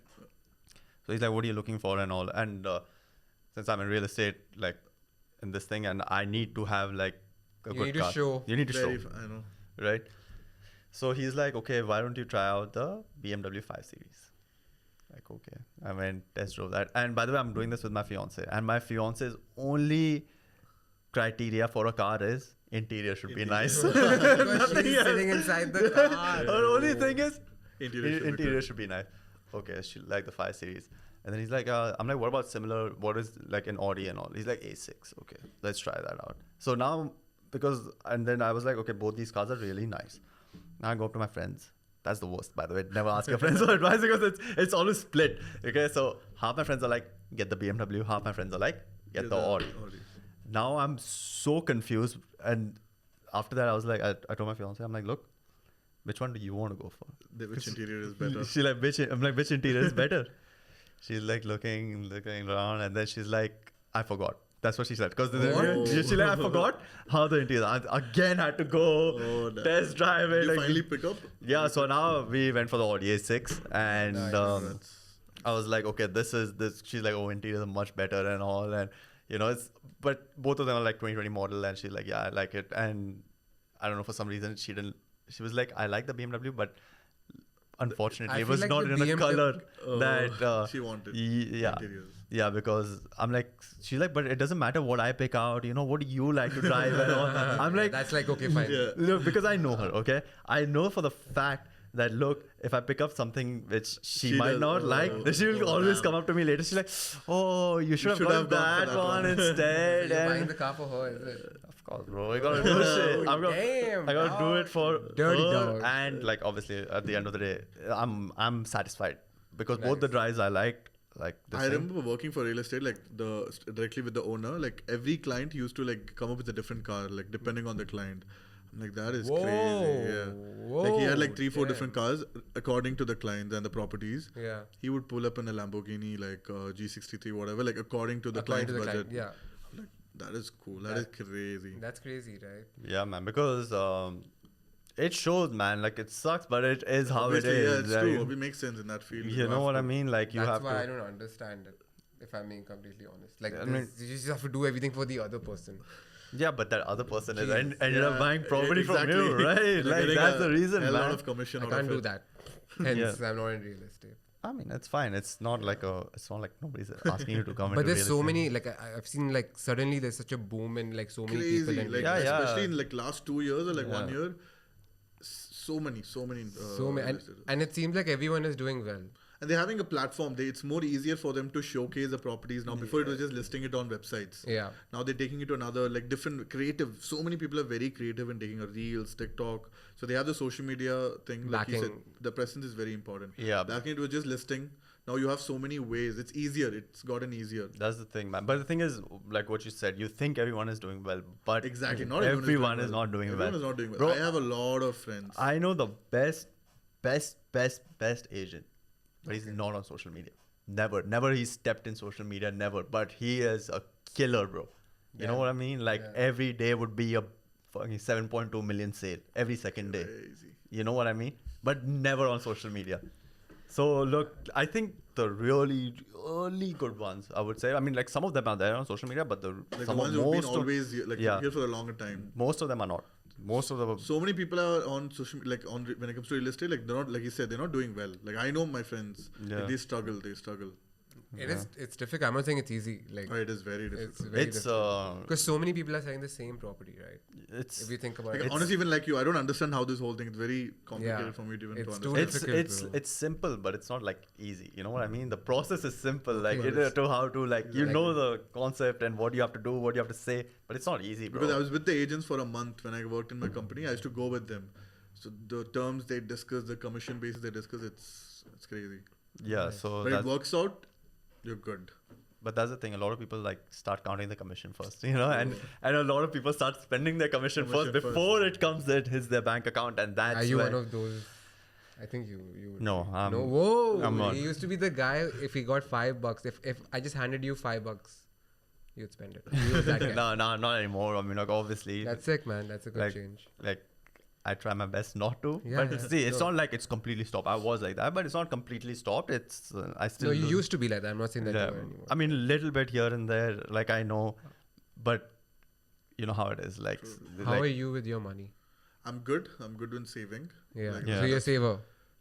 So he's like, what are you looking for and all? And since I'm in real estate, like in this thing, and I need to have like a You good need to car. show. You need to show, I know. right? So he's like, okay, why don't you try out the BMW 5 Series? Like, okay. I went test drove that. And by the way, I'm doing this with my fiance. And my fiance's only criteria for a car is interior should be nice. Because she's sitting inside the car. Her only thing is Interior should be nice. Okay, she like the 5 Series. And then he's like, I'm like, what about similar? What is like an Audi and all? He's like, A6. Okay, let's try that out. So now, and then I was like, okay, both these cars are really nice. Now I go up to my friends. That's the worst, by the way. Never ask your friends for advice because it's always split. Okay, so half my friends are like, get the BMW. Half my friends are like, get the Audi. Now I'm so confused. And after that, I was like, I told my fiance, I'm like, look, which one do you want to go for? Which interior is better? She's like, I'm like, which interior is better? She's like looking around, and then she's like, I forgot. That's what she said. Because she's like, I forgot how the interior. I again had to go test drive it. Did you finally pick up? Yeah, so now we went for the Audi A6, and Nice. I was like, okay, this. She's like, oh, interior is much better and all, and you know, but both of them are like 2020 model, and she's like, yeah, I like it, and I don't know, for some reason she was like, I like the BMW, but unfortunately, I it was feel not like in the a color that she wanted. Yeah. Interiors. Yeah, because I'm like, she's like, but it doesn't matter what I pick out, you know, what do you like to drive and all. I'm like, That's like, okay, fine. Yeah. look, because I know her, okay? I know for the fact that, look, if I pick up something which she might does- not like, then she will always come up to me later. She's like, oh, you should have should gone have gone for that that one one." instead. You're buying And the car for her, is it? of course, bro, I gotta do shit. I Damn, gotta do it for Dirty her. dog. And like, obviously, at the end of the day, I'm satisfied because both the Nice. drives I liked. Like I remember working for real estate, like directly with the owner. Like every client used to like come up with a different car, like depending on the client. I'm like, that is Whoa. crazy. Yeah. Like he had like 3-4 damn. different cars according to the clients and the properties. Yeah. He would pull up in a Lamborghini, like G63, whatever, like according to the According client's to the budget. client, yeah. I'm like, that is cool. That is crazy. That's crazy, right? Yeah, man, because it shows, man. Like, it sucks, but it is how Obviously, it is. yeah, it's like, true. It makes sense in that field. You know what I mean? Like, you That's have why I to. don't understand it, if I'm being completely honest. Like, I mean- you just have to do everything for the other person. Yeah, but that other person is Jeez. ended up buying property from you, right? They're Like getting that's the reason, a lot man. of commission I out can't of do it. that. Hence, I'm not in real estate. I mean, it's fine. It's not like nobody's asking you to come But into there's real so estate. many, like I've seen like suddenly there's such a boom in like so many Crazy, people in like real estate. especially in like last 2 years or like Yeah. 1 year. So many. So many, real estate. and it seems like everyone is doing well. And they're having a platform. It's more easier for them to showcase the properties now. Before it was just listing it on websites. Yeah. Now they're taking it to another, like different creative. So many people are very creative in taking a reels, TikTok. So they have the social media thing. Like you said, Backing. the presence is very important. Yeah. Back in it was just listing. Now you have so many ways. It's easier. It's gotten easier. That's the thing, man. But the thing is, like what you said, you think everyone is doing well, but Exactly. Not everyone is not doing Everyone well. is not doing well. Bro, I have a lot of friends. I know the best agent, but he's not on social media. Never he's stepped in social media, never. But he is a killer, bro. You know Yeah. what I mean? Like every day would be a fucking 7.2 million sale every second day. Crazy. You know what I mean? But never on social media. So look, I think the really good ones, I would say. I mean, like some of them are there on social media, but Like the some ones of who've been most of, always like yeah. here for a longer time. most of them are not. Most of them. So many people are on social, like when it comes to real estate, like they're not, like you said, they're not doing well. Like I know my friends, Yeah. like, they struggle. It's difficult. I'm not saying it's easy. Like Oh, it is very difficult. it's very It's difficult. Because so many people are selling the same property, right? it's If you think about Like, it. honestly, even like you, I don't understand how this whole thing. It's very complicated Yeah. for me to even It's to too understand. difficult. it's simple, but it's not like easy. You know what I mean? The process is simple, like But it's- to how to like you Exactly. know the concept and what you have to do, what you have to say, but it's not easy, bro. Because I was with the agents for a month when I worked in my company. I used to go with them. So the terms they discuss, the commission basis they discuss, it's crazy. yeah, so When it that's, works out, you're good. but that's the thing. A lot of people like start counting the commission first, you know, and a lot of people start spending their commission first Commission before it hits their bank account, and that's Are you when- one of those? I think you. No, I'm- no. Whoa! I'm not. He used to be the guy. If he got $5, if I just handed you $5, you'd spend it. He was that guy. no, not anymore. I mean, like obviously, That's sick, man. That's a good like, change. like I try my best not to, Yeah, but yeah. see, it's No. not like it's completely stopped. I was like that, but it's not completely stopped. It's I still No, you used to be like that. I'm not saying that yeah. you are anymore. I mean, a little bit here and there, like I know, but you know how it is. Like, How like are you with your money? I'm good. I'm good in saving. Yeah. Like, Yeah. So you're a saver.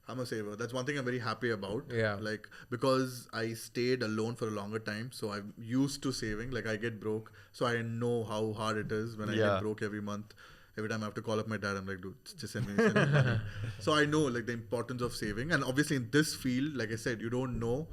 I'm a saver. That's one thing I'm very happy about. Yeah. Like, because I stayed alone for a longer time, so I'm used to saving. Like, I get broke, so I know how hard it is when I Yeah. get broke every month. Every time I have to call up my dad, I'm like, dude, just send me money. So I know like the importance of saving. And obviously in this field, like I said, you don't know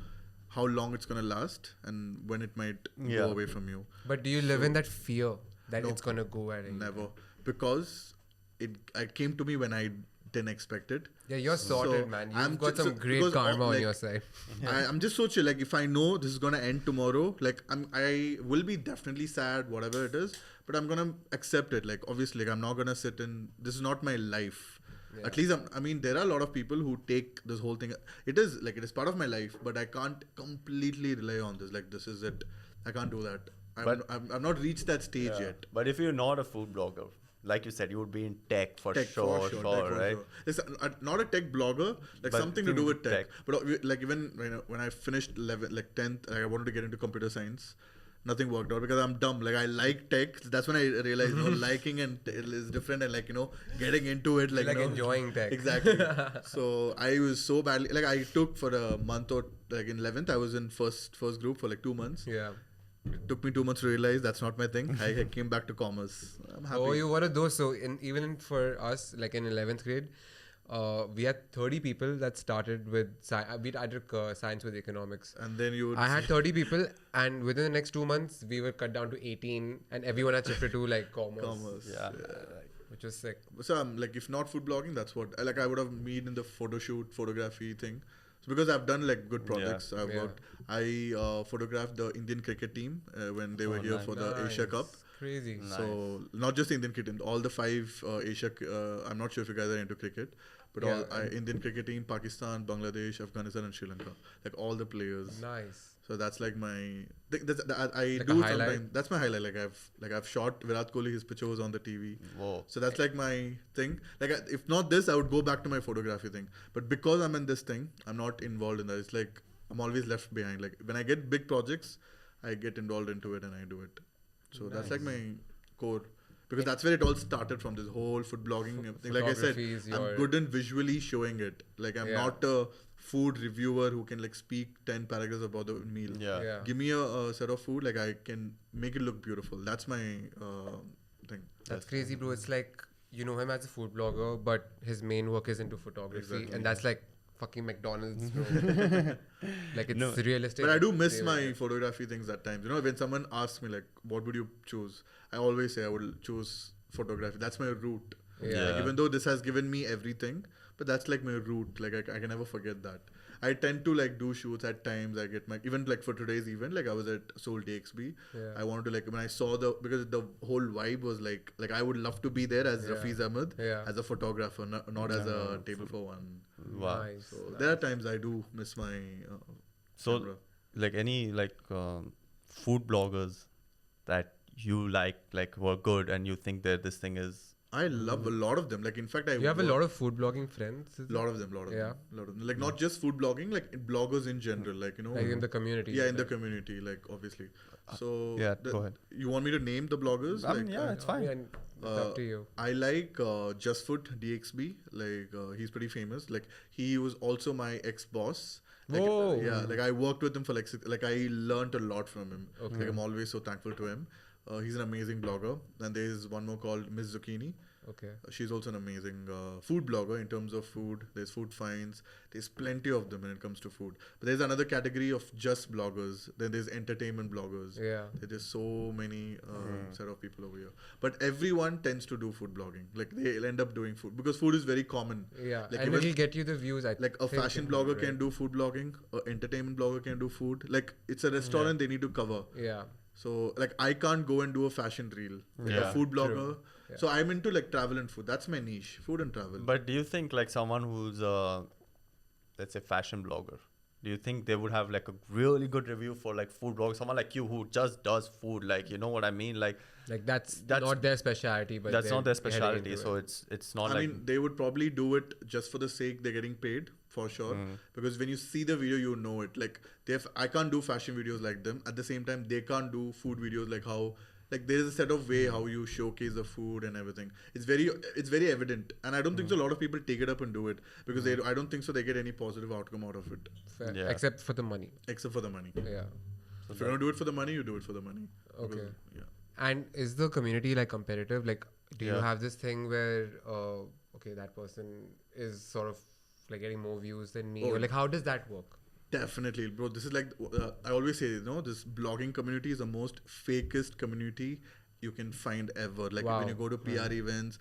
how long it's gonna last and when it might Yeah. go away from you. But do you live in that fear that No. it's gonna go at any Never. Because it came to me when I didn't expect it. Yeah, you're sorted, So, man. I'm You've got ju- some so- great because, karma on like, your side. I'm just so chill. Like if I know this is gonna end tomorrow, like I will be definitely sad, whatever it is, but I'm gonna accept it. Like obviously, like, I'm not gonna sit in. This is not my life. Yeah. At least I mean, there are a lot of people who take this whole thing. It is part of my life, but I can't completely rely on this. Like this is it. I can't do that. But- I've not reached that stage yeah. yet. But if you're not a food blogger, like you said, you would be in tech for Tech sure, for sure, tech for right? sure. It's not a tech blogger, like But something to do things with tech. tech. But like even when I finished 10th, like, I wanted to get into computer science. Nothing worked out because I'm dumb. Like I like tech. That's when I realized liking and it is different, and like getting into it, like, Like enjoying tech. Exactly. So I was so badly like I took for a month or like in 11th I was in first group for like 2 months. Yeah. It took me 2 months to realize that's not my thing. I came back to commerce. I'm happy. Oh, you one of those. So even for us, like in 11th grade, we had 30 people that started with I did science with economics. And then you would I had 30 people, and within the next 2 months, we were cut down to 18, and everyone had shifted to like commerce. commerce. Yeah. Which was sick. So I'm like, if not food blogging, that's what like I would have made in the photo shoot, photography thing. So because I've done like good projects, I've Yeah. worked. I photographed the Indian cricket team when they were here nice. for the Asia Cup. Crazy. Nice. So not just the Indian cricket team, all the 5 Asia. I'm not sure if you guys are into cricket, but Yeah, all Indian cricket team: Pakistan, Bangladesh, Afghanistan, and Sri Lanka. Like all the players. Nice. So that's like my. I Like do a highlight? sometimes. That's my highlight. Like I've shot Virat Kohli. His picture was on the TV. Whoa. So that's like my thing. Like if not this, I would go back to my photography thing. But because I'm in this thing, I'm not involved in that. It's like I'm always left behind. Like when I get big projects, I get involved into it and I do it. So that's like my core. Because that's where it all started from, this whole food blogging thing. Like I said, I'm good in visually showing it. Like I'm not a food reviewer who can like speak 10 paragraphs about the meal. Give me a set of food, like I can make it look beautiful. That's my thing. That's crazy, bro. It's like, you know him as a food blogger, but his main work is into photography. And that's like fucking McDonald's, bro. Like it's realistic. But I do miss my photography things at times. You know, when someone asks me like, what would you choose? I always say I would choose photography. That's my route. Like, even though this has given me everything, but that's like my route. Like I can never forget that. I tend to like do shoots at times. I get my, even like for today's event, like I was at Seoul DXB. I wanted to like, when I saw because the whole vibe was like I would love to be there as Rafeez Ahmed, as a photographer, not as a TableForOne. Wow. Nice. So there are times I do miss my camera. Like any like food bloggers that you like were good and you think that this thing is. I love a lot of them. Like in fact, you have a lot of food blogging friends. A lot of them. Like not just food blogging, like bloggers in general. Like, you know, like in the community. Yeah, in the community. Like obviously. So go ahead. You want me to name the bloggers? I mean, it's fine. It's up to you. I like Just Food DXB. Like he's pretty famous. Like he was also my ex-boss. Like, like I worked with him for like I learned a lot from him. Like I'm always so thankful to him. He's an amazing blogger. And there's one more called Miss Zucchini. She's also an amazing food blogger in terms of food. There's food finds. There's plenty of them when it comes to food. But there's another category of just bloggers. Then there's entertainment bloggers. There's so many set of people over here. But everyone tends to do food blogging. Like they'll end up doing food because food is very common. Like and it'll get you the views. Like a fashion blogger can do food blogging. An entertainment blogger can do food. Like it's a restaurant they need to cover. So like I can't go and do a fashion reel. Like a food blogger. So I'm into like travel and food. That's my niche, food and travel. But do you think like someone who's let's say fashion blogger, do you think they would have like a really good review for like food blog? Someone like you who just does food, like, you know what I mean? Like that's not their specialty, but that's not their specialty. So it's not. I mean, they would probably do it just for the sake they're getting paid. For sure, because when you see the video, you know it. Like I can't do fashion videos like them. At the same time, they can't do food videos like how. Like there is a set of way how you showcase the food and everything. It's very evident, and I don't think so. A lot of people take it up and do it because I don't think so. They get any positive outcome out of it. Except for the money. Except for the money. So if you're gonna do it for the money, you do it for the money. Okay. And is the community like competitive? Like, do you have this thing where that person is sort of like getting more views than me, or like how does that work? Definitely, bro. This is like I always say, you know, this blogging community is the most fakest community you can find ever. Like when you go to PR events,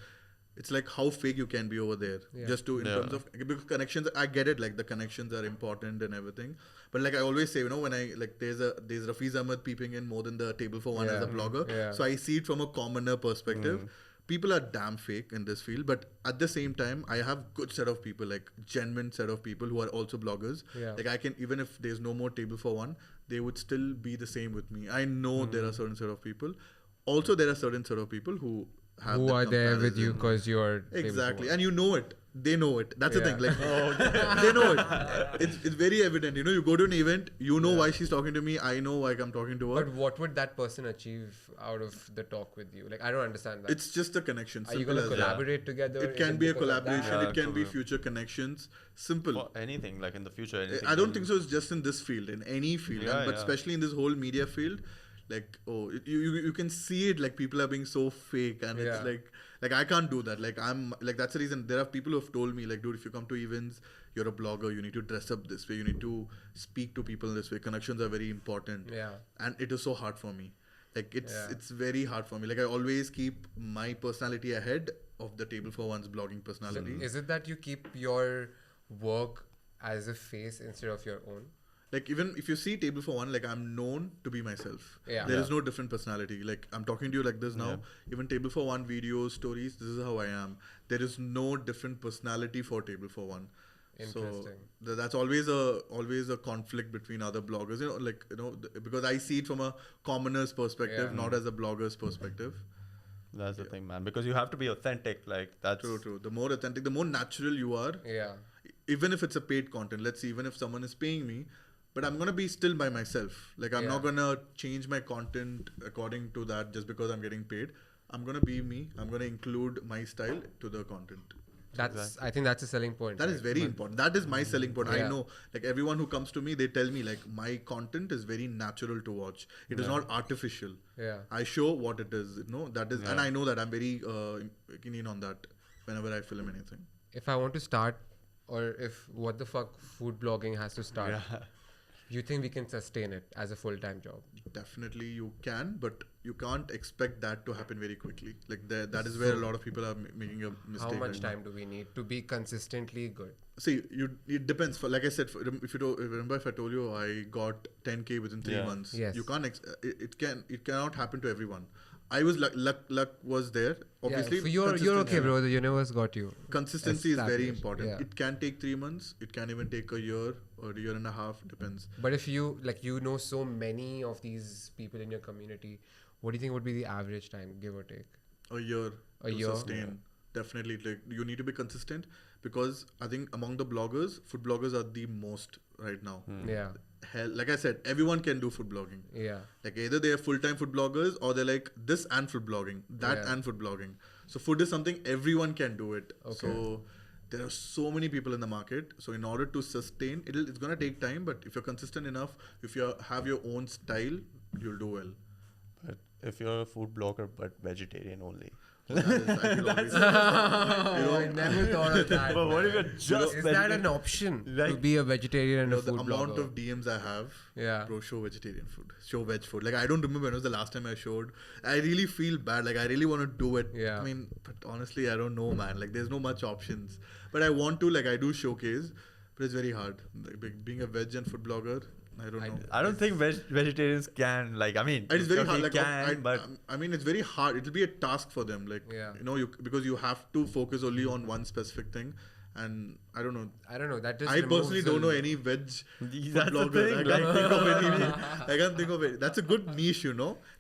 it's like how fake you can be over there. Just to in terms of because connections, I get it. Like the connections are important and everything, but like I always say, you know, when I like there's Rafeez Ahmed peeping in more than the TableForOne as a blogger. So I see it from a commoner perspective. People are damn fake in this field, but at the same time, I have good set of people, like genuine set of people who are also bloggers. Like I can, even if there's no more TableForOne, they would still be the same with me. I know there are certain set of people. Also, there are certain set of people who are there with you because you're exactly, and you know it. They know it. That's the thing. Like they know it. It's very evident. You know, you go to an event, you know why she's talking to me. I know why I'm talking to her. But what would that person achieve out of the talk with you? Like I don't understand that. It's just a connection. Are you going to collaborate together? It can be a collaboration. It can be future connections. Simple. For anything like in the future. I don't think so. It's just in this field. In any field, but especially in this whole media field. Like you can see it, like people are being so fake, and it's like I can't do that. Like I'm like that's the reason there are people who have told me, like, dude, if you come to events, you're a blogger, you need to dress up this way, you need to speak to people this way. Connections are very important. And it is so hard for me. Like it's very hard for me. Like I always keep my personality ahead of the TableForOne's blogging personality. So is it that you keep your work as a face instead of your own? Like even if you see TableForOne, like I'm known to be myself. There is no different personality. Like I'm talking to you like this now. Even TableForOne videos, stories, this is how I am. There is no different personality for TableForOne. Interesting. So that's always a conflict between other bloggers. You know, like because I see it from a commoner's perspective, not as a blogger's perspective. That's the thing, man. Because you have to be authentic. Like that's true. The more authentic, the more natural you are. Even if it's a paid content, let's see. Even if someone is paying me. But I'm going to be still by myself. Like, I'm not going to change my content according to that just because I'm getting paid. I'm gonna be me. I'm gonna include my style to the content. I think that's a selling point. That is very important. That is my selling point. Yeah. I know, like everyone who comes to me, they tell me like my content is very natural to watch. It is not artificial. Yeah. I show what it is. That is, and I know that I'm very keen on that whenever I film anything. If I want to start, or if what the fuck food blogging has to start, you think we can sustain it as a full-time job? Definitely you can, but you can't expect that to happen very quickly. Like that is where a lot of people are making a mistake. How much time do we need to be consistently good? See, it depends. Like I said, if you remember, if I told you I got 10K within 3 months, Yes. you can't. It cannot happen to everyone. I was luck was there. Obviously, you're okay, bro. The universe got you. Consistency is very Established. important. Yeah. It can take 3 months. It can even take a year or a year and a half. Depends. But if you know so many of these people in your community, what do you think would be the average time, give or take? A year to sustain. Definitely, like you need to be consistent, because I think among the bloggers, food bloggers are the most right now. Yeah. Hell, like I said, everyone can do food blogging. Yeah. Like either they are full-time food bloggers, or they're like this and food blogging, that and food blogging. So food is something everyone can do it. Okay. So there are so many people in the market. So in order to sustain, it's gonna take time. But if you're consistent enough, if you have your own style, you'll do well. But if you're a food blogger but vegetarian only. I never thought of that. But what if you're just Is that an option to be a vegetarian and a the food amount blogger? of DMs I have, Yeah. bro, show vegetarian food, show veg food. Like I don't remember when was the last time I showed. I really feel bad. Like I really want to do it. Yeah. I mean, but honestly, I don't know, man. Like there's no much options. But I want to. Like I do showcase, but it's very hard. Like, being a veg and food blogger, I don't know. I don't think vegetarians can, like, I mean, It's very hard. they Like can, but I mean, it's very hard. It'll be a task for them. Like because you have to focus only on one specific thing. And I don't know. That just I personally don't know any veg food blogger. I can't think of it. That's a good niche,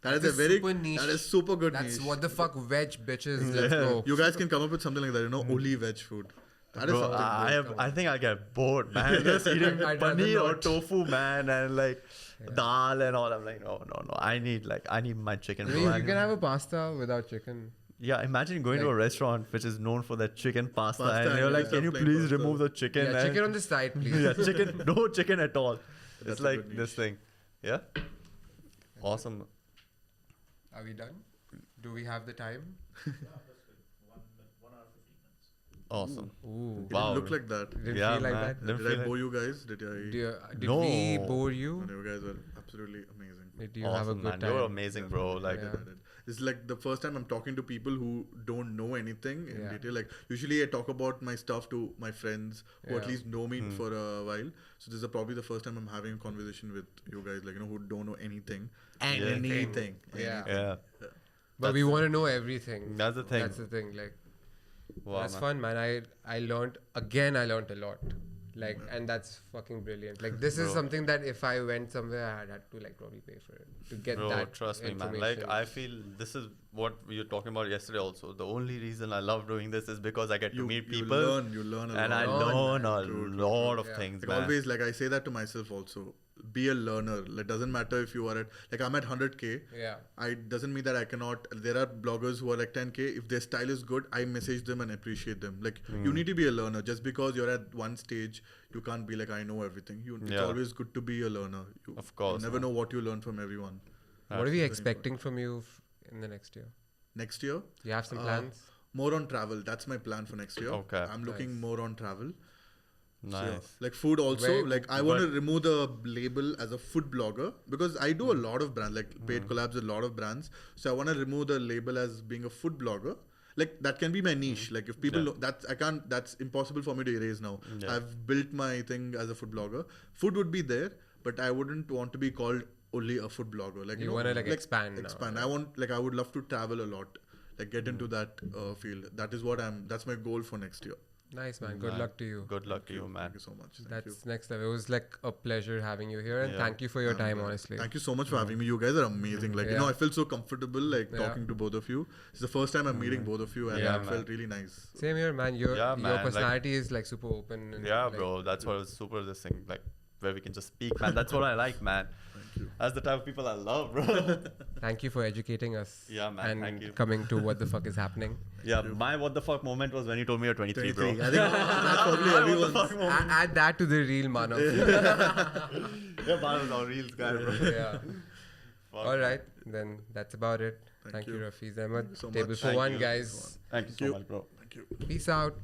That is a very super niche. That is super good That's niche. what the fuck, veg bitches. Let's go. You guys can come up with something like that, only veg food. That is bro, something. I think I'll get bored, man. Just eating paneer or tofu, man, and like dal and all. I'm like, no. I need my chicken. You can have a pasta without chicken. Yeah, imagine going to a restaurant which is known for that chicken pasta and you're like, can you plain please pasta. remove the chicken? Yeah, chicken on the side, please. Yeah, chicken, no chicken at all. That's It's a like good niche. this thing. Yeah. Awesome. Are we done? Do we have the time? Awesome. Ooh. It Wow. didn't look like that. Didn't Yeah, feel like man. that? Didn't Did feel I bore you guys? Did No. we bore you? No, you guys were absolutely amazing. Did you have a Awesome, good man. time? You're amazing, bro. Like, Yeah. It's like the first time I'm talking to people who don't know anything in Yeah. detail. Like usually I talk about my stuff to my friends who at Yeah. least know me for a while. So this is probably the first time I'm having a conversation with you guys, like who don't know anything. Anything. Yeah. yeah. But we want to know everything. That's the thing. That's the thing. Like, Wow, that's man. fun, man. I learned a lot. Like, and that's fucking brilliant. Like, this is Bro. something that if I went somewhere, I'd had to like probably pay for it to get Bro, that. trust me, man. information. Like, I feel this is what we were talking about yesterday also. The only reason I love doing this is because I get to meet people. You learn a lot. And I learn a lot of things, Like man. always, like I say that to myself also. Be a learner. Like doesn't matter if you are at like I'm at 100K. Yeah. I doesn't mean that I cannot. There are bloggers who are like 10K. If their style is good, I message them and appreciate them. Like you need to be a learner. Just because you're at one stage, you can't be like I know everything. It's always good to be a learner. Of course, You never know what you learn from everyone. What are we expecting from you in the next year? Next year, You have some plans? more on travel. That's my plan for next year. Okay. I'm looking more on travel. So, Nice. yeah. Like food also, Where- like I want to remove the label as a food blogger because I do a lot of brands, like paid collabs with a lot of brands. So I want to remove the label as being a food blogger. Like that can be my niche. Like if people know, that's impossible for me to erase now. Yeah. I've built my thing as a food blogger. Food would be there, but I wouldn't want to be called only a food blogger. Like You wanna, like, expand now, Expand. I would love to travel a lot. Like get into that field. That's my goal for next year. Nice, man. Good luck to you. Good luck to you, man. Thank you so much. Thank That's you. next level. It was like a pleasure having you here, and Yeah. thank you for your time, honestly. Thank you so much for having me. You guys are amazing. Like, Yeah. I feel so comfortable talking to both of you. It's the first time I'm meeting both of you and Yeah, it felt really nice. Same here, man. Your man, like- personality is like super open. And, Yeah, like, bro. That's what was super this thing, like, where we can just speak, man. That's what I like, man. you. That's the type of people I love, bro. Thank you for educating us. Yeah, man, And thank you. coming to what the fuck is happening. Yeah, my what the fuck moment was when you told me you're 23, bro. 23. I think that's probably My what the everyone's. fuck moment. Add that to the real Manav. Yeah, man was our reels guy, bro. Yeah. Fuck. All right, then that's about it. Thank you, you. Rafeez Ahmed. so much. Table for Thank one, you. guys. Thank you so much, bro. Thank you. Peace out.